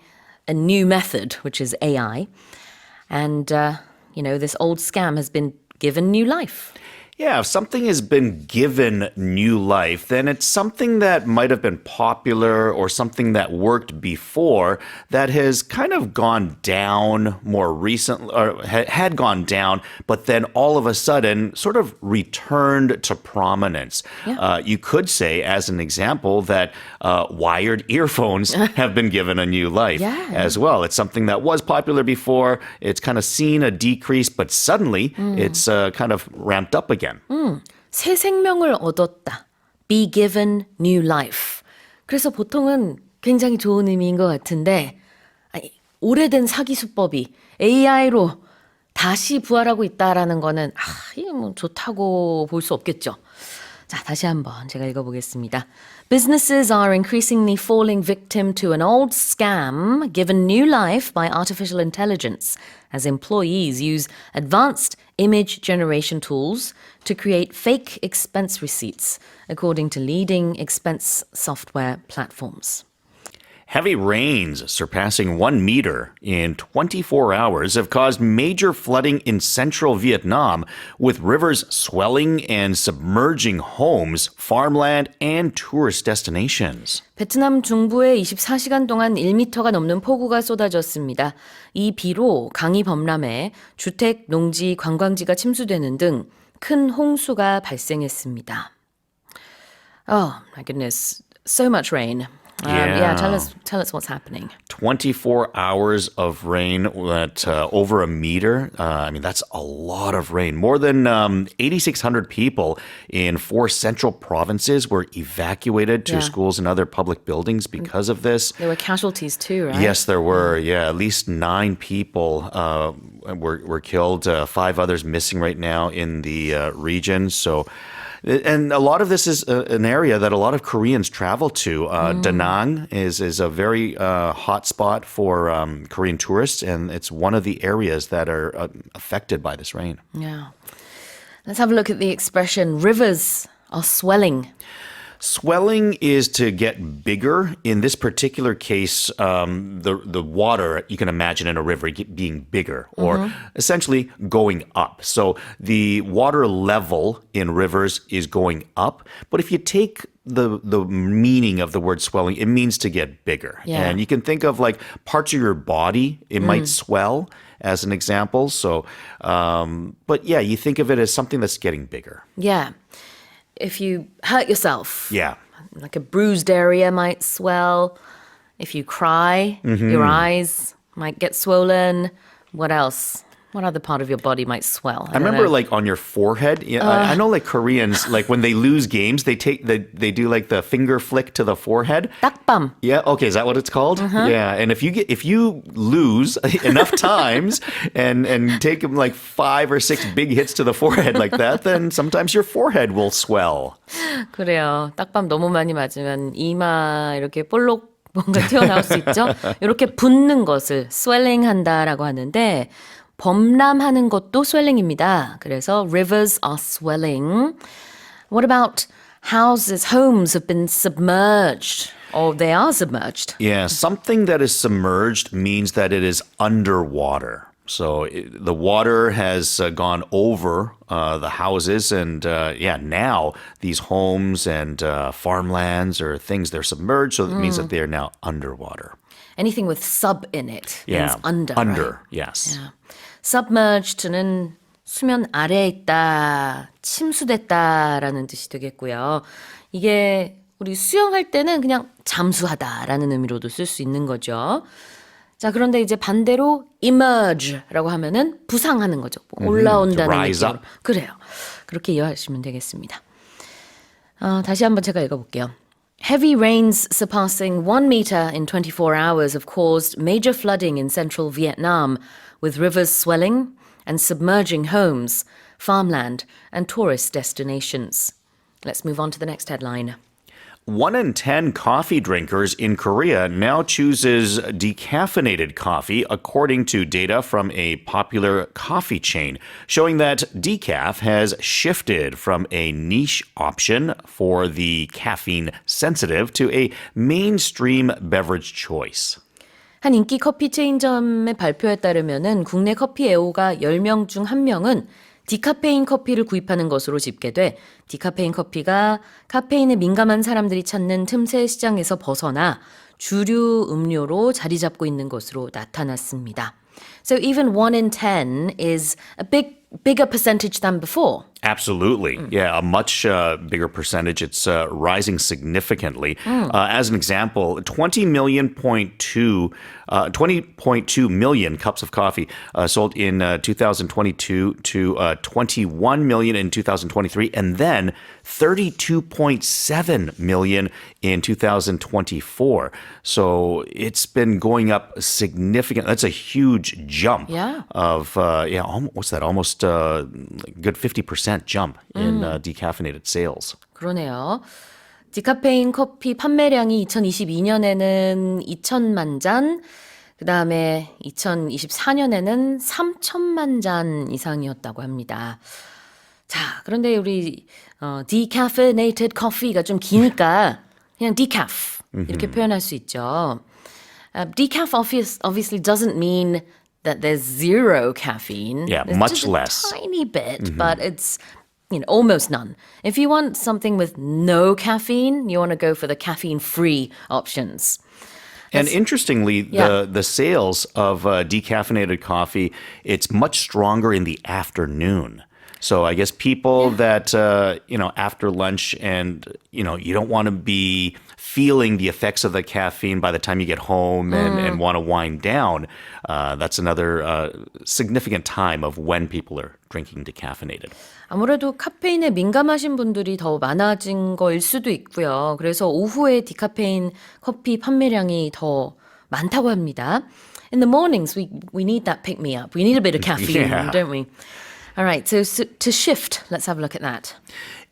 a new method, which is AI. And, this old scam has been given new life.
Yeah, if something has been given new life, then it's something that might have been popular or something that worked before that has kind of gone down more recently, or had gone down, but then all of a sudden sort of returned to prominence.
Yeah.
You could say, as an example, that wired earphones have been given a new life as well. It's something that was popular before. It's kind of seen a decrease, but suddenly it's kind of ramped up again.
새 생명을 얻었다. Be given new life. 그래서 보통은 굉장히 좋은 의미인 것 같은데 오래된 사기 수법이 AI로 다시 부활하고 있다라는 거는 이게 뭐 좋다고 볼 수 없겠죠. 자, 다시 한번 제가 읽어보겠습니다. Businesses are increasingly falling victim to an old scam given new life by artificial intelligence as employees use advanced image generation tools to create fake expense receipts, according to leading expense software platforms.
Heavy rains surpassing 1 meter in 24 hours have caused major flooding in central Vietnam, with rivers swelling and submerging homes, farmland, and tourist destinations.
베트남 중부에 24시간 동안 1m가 넘는 폭우가 쏟아졌습니다. 이 비로 강이 범람해 주택, 농지, 관광지가 침수되는 등 큰 홍수가 발생했습니다. Oh my goodness, so much rain. Tell us what's happening.
24 hours of rain at over 1 meter. That's a lot of rain. More than 8,600 people in 4 central provinces were evacuated to schools and other public buildings because of this.
There were casualties too, right?
Yes, there were. Yeah, at least 9 people were killed. 5 others missing right now in the region. So. And a lot of this is an area that a lot of Koreans travel to. Da Nang is a very hot spot for Korean tourists, and it's one of the areas that are affected by this rain.
Yeah. Let's have a look at the expression, rivers are swelling.
Swelling is to get bigger. In this particular case, the water, you can imagine in a river being bigger or essentially going up. So the water level in rivers is going up. But if you take the meaning of the word swelling, it means to get bigger.
Yeah.
And you can think of like parts of your body, it might swell as an example. So, but yeah, you think of it as something that's getting bigger.
Yeah. If you hurt yourself,
Yeah.
like a bruised area might swell. If you cry, your eyes might get swollen. What else? What other part of your body might swell?
I remember like on your forehead. Yeah, I know like Koreans, like when they lose games, they do like the finger flick to the forehead.
딱밤.
Yeah. Okay. Is that what it's called? Yeah. And if you lose enough times and take like 5 or 6 big hits to the forehead like that, then sometimes your forehead will swell.
그래요. 딱밤 너무 많이 맞으면 이마 이렇게 볼록 뭔가 튀어나올 수 있죠. 이렇게 붓는 것을 swelling 한다라고 하는데 범람하는 것도 swelling입니다. 그래서 rivers are swelling. What about houses, homes have been submerged? Or they are submerged.
Yeah. Something that is submerged means that it is underwater. So the water has gone over the houses and now these homes and farmlands or things, they're submerged. So it means that they are now underwater.
Anything with sub in it
Yeah.
means under.
Under,
Right?
yes.
Yeah. Submerged는 수면 아래에 있다, 침수됐다라는 뜻이 되겠고요. 이게 우리 수영할 때는 그냥 잠수하다라는 의미로도 쓸 수 있는 거죠. 자, 그런데 이제 반대로 emerge라고 하면은 부상하는 거죠. 올라온다는
To rise
느낌으로.
up.
그래요. 그렇게 이해하시면 되겠습니다. 다시 한번 제가 읽어볼게요. Heavy rains surpassing 1 meter in 24 hours have caused major flooding in central Vietnam, with rivers swelling and submerging homes, farmland, and tourist destinations. Let's move on to the next headline.
1 in 10 coffee drinkers in Korea now chooses decaffeinated coffee, according to data from a popular coffee chain, showing that decaf has shifted from a niche option for the caffeine sensitive to a mainstream beverage choice.
한 인기 커피 체인점의 발표에 따르면은 국내 커피 애호가 10명 중 1명은 디카페인 커피를 구입하는 것으로 집계돼 디카페인 커피가 카페인에 민감한 사람들이 찾는 틈새 시장에서 벗어나 주류 음료로 자리 잡고 있는 것으로 나타났습니다. So even 1 in 10 is a bigger percentage than before.
Absolutely. Yeah, a much bigger percentage. It's rising significantly. As an example, 20.2 million cups of coffee sold in 2022 to 21 million in 2023, and then 32.7 million in 2024. So it's been going up significant. That's a huge jump.
Yeah.
Of what's that? Almost a good 50% jump in decaffeinated sales.
그러네요. 디카페인 커피 판매량이 2022년에는 2천만 잔, 그 다음에 2024년에는 3천만 잔 이상이었다고 합니다. 자, 그런데 우리 decaffeinated coffee가 좀 기니까 그냥 decaf 이렇게 표현할 수 있죠. Decaf obviously doesn't mean that there's zero caffeine.
Yeah,
There's
much
just
less.
a tiny bit, but it's almost none. If you want something with no caffeine, you want to go for the caffeine-free options.
And interestingly, the sales of decaffeinated coffee, it's much stronger in the afternoon. So I guess people that, after lunch and, you don't want to be feeling the effects of the caffeine by the time you get home and want to wind down, that's another significant time of when people are drinking decaffeinated.
아무래도 카페인에 민감하신 분들이 더 많아진 거일 수도 있고요. 그래서 오후에 디카페인 커피 판매량이 더 많다고 합니다. In the mornings, we need that pick-me-up. We need a bit of caffeine,
Yeah.
don't we? All right, so to shift, let's have a look at that.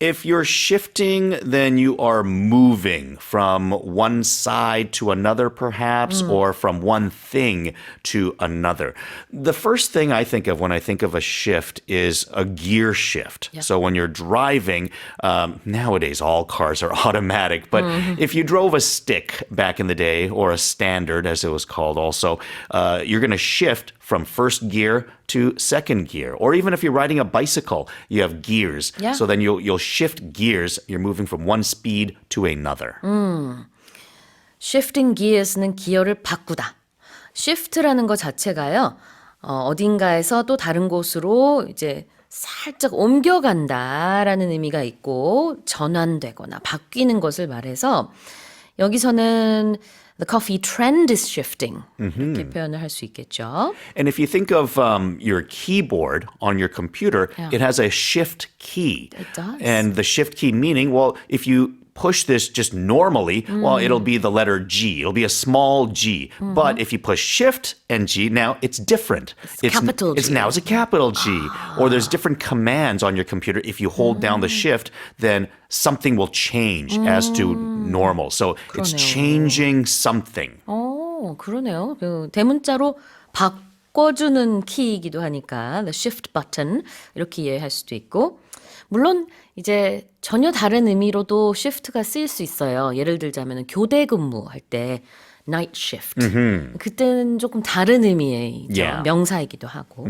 If you're shifting, then you are moving from one side to another, perhaps, or from one thing to another. The first thing I think of when I think of a shift is a gear shift. So when you're driving, nowadays all cars are automatic, but if you drove a stick back in the day, or a standard as it was called also, you're going to shift from first gear to second gear. Or even if you're riding a bicycle, you have gears.
Yeah.
So then you'll shift gears. You're moving from one speed to another.
Shifting gears는 기어를 바꾸다. shift라는 것 자체가요. 어딘가에서 또 다른 곳으로 이제 살짝 옮겨간다라는 의미가 있고 전환되거나 바뀌는 것을 말해서 여기서는 the coffee trend is shifting 이렇게 표현을 할 수 있겠죠.
And if you think of your keyboard on your computer, it has a shift key.
It does.
And the shift key meaning, well, if you push this just normally, well, it'll be the letter G. It'll be a small G. But if you push shift and G, now it's different.
Capital G.
Now it's a capital G. Or there's different commands on your computer. If you hold down the shift, then something will change as to normal. So it's changing something.
그러네요. 그 대문자로 바꿔주는 키이기도 하니까 the shift button 이렇게 이해할 수도 있고 물론 이제 전혀 다른 의미로도 shift가 쓰일 수 있어요. 예를 들자면 교대 근무할 때 night shift. 그때는 조금 다른 의미이죠.
Yeah.
명사이기도 하고.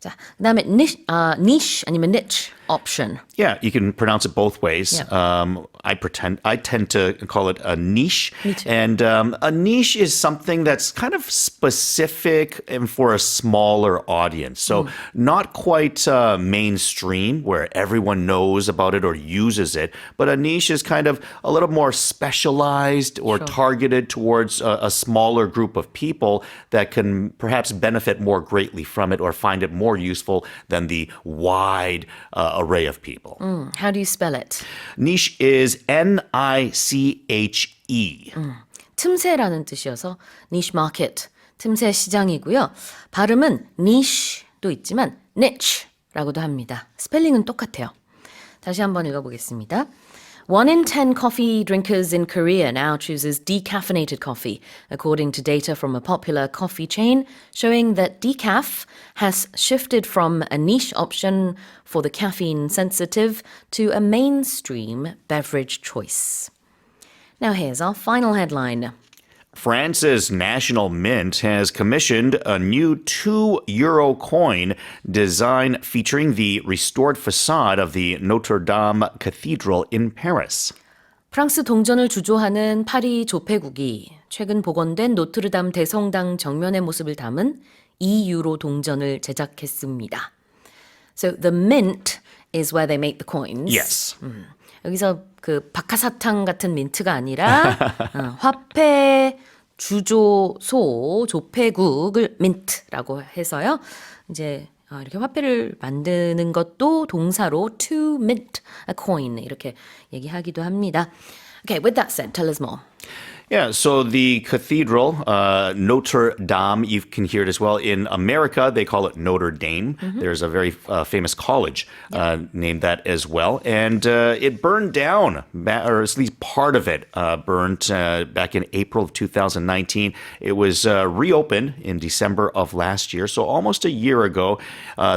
자, 그다음에 niche 아니면 niche option.
Yeah, you can pronounce it both ways.
Yeah.
I tend to call it a niche.
Me too.
And a niche is something that's kind of specific and for a smaller audience. So not quite mainstream where everyone knows about it or uses it, but a niche is kind of a little more specialized or targeted towards a smaller group of people that can perhaps benefit more greatly from it or find it more useful than the wide array of people.
How do you spell it?
Niche is Niche.
틈새라는 뜻이어서 niche market, 틈새 시장이고요. 발음은 niche도 있지만 niche라고도 합니다. 스펠링은 똑같아요. 다시 한번 읽어보겠습니다. 1 in 10 coffee drinkers in Korea now chooses decaffeinated coffee, according to data from a popular coffee chain showing that decaf has shifted from a niche option for the caffeine sensitive to a mainstream beverage choice. Now here's our final headline.
France's National Mint has commissioned a new €2 coin design featuring the restored facade of the Notre Dame Cathedral in Paris.
프랑스 동전을 주조하는 파리 조폐국이 최근 복원된 노트르담 대성당 정면의 모습을 담은 2유로 동전을 제작했습니다. So the mint is where they make the coins.
Yes.
여기서 그 박하사탕 같은 민트가 아니라 화폐 주조소 조폐국을 민트라고 해서요. 이제 이렇게 화폐를 만드는 것도 동사로 to mint a coin 이렇게 얘기하기도 합니다. Okay, with that said, tell us more.
Yeah, so the cathedral, Notre Dame, you can hear it as well. In America, they call it Notre Dame. There's a very famous college named that as well. And it burned down, or at least part of it burned back in April of 2019. It was reopened in December of last year, so almost a year ago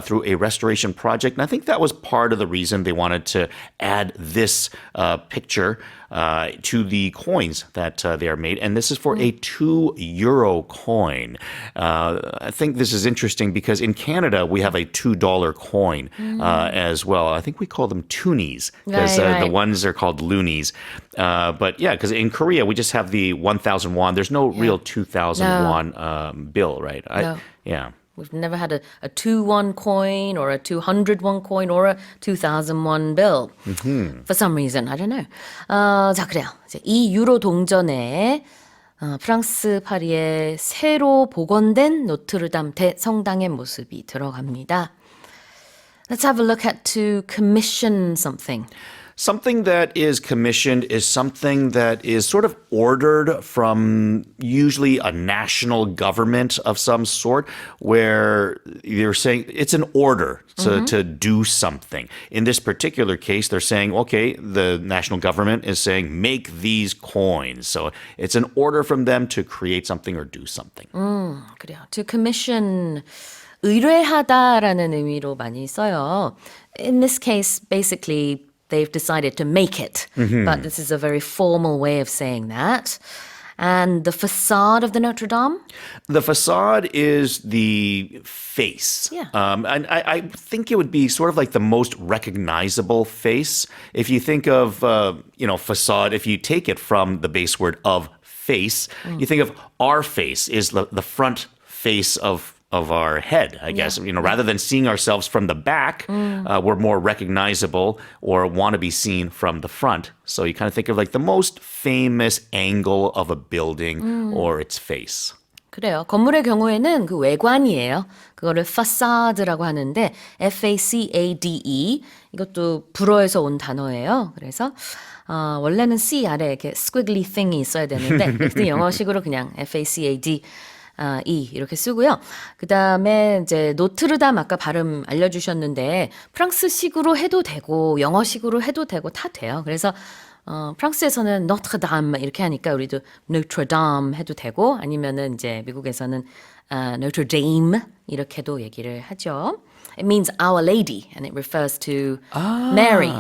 through a restoration project. And I think that was part of the reason they wanted to add this picture to the coins that they are made. And this is for a €2 coin. I think this is interesting because in Canada, we have a $2 coin as well. I think we call them toonies because the ones are called loonies. But yeah, because in Korea, we just have the 1,000 won. There's no real 2,000 won bill, right?
No.
Yeah.
We've never had a 2-won coin or a 200-won coin or a 2,000-won bill. For some reason, I don't know. 자, 그래요. 이제 이 유로 동전에 프랑스 파리의 새로 복원된 노트르담 대성당의 모습이 들어갑니다. Let's have a look at to commission something.
Something that is commissioned is something that is sort of ordered from usually a national government of some sort, where you're saying it's an order to do something. In this particular case, they're saying, okay, the national government is saying, make these coins. So it's an order from them to create something or do something.
그래요. To commission, 의뢰하다라는 의미로 많이 써요. In this case, basically, they've decided to make it. But this is a very formal way of saying that. And the facade of the Notre Dame?
The facade is the face.
Yeah.
And I think it would be sort of like the most recognizable face. If you think of, facade, if you take it from the base word of face, you think of our face is the front face of our head, I guess. Rather than seeing ourselves from the back, we're more recognizable or want to be seen from the front. So you kind of think of like the most famous angle of a building or its face.
그래요. 건물의 경우에는 그 외관이에요. 그거를 facade라고 하는데 F-A-C-A-D-E 이것도 불어에서 온 단어예요. 그래서 원래는 C 아래에 이렇게 squiggly thing이 있어야 되는데 근데 영어식으로 그냥 F-A-C-A-D E 이렇게 쓰고요. 그 다음에 이제 노트르담 아까 발음 알려주셨는데 프랑스식으로 해도 되고 영어식으로 해도 되고 다 돼요. 그래서 프랑스에서는 노트르담 이렇게 하니까 우리도 노트르담 해도 되고 아니면은 이제 미국에서는 노트르데임 이렇게도 얘기를 하죠. It means Our Lady and it refers to Mary.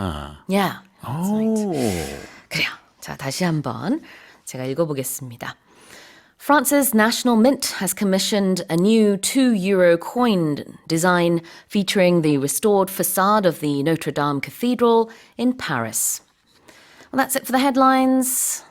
Yeah. That's right. 그래요. 자, 다시 한번 제가 읽어보겠습니다. France's National Mint has commissioned a new €2 coin design featuring the restored facade of the Notre Dame Cathedral in Paris. Well, that's it for the headlines.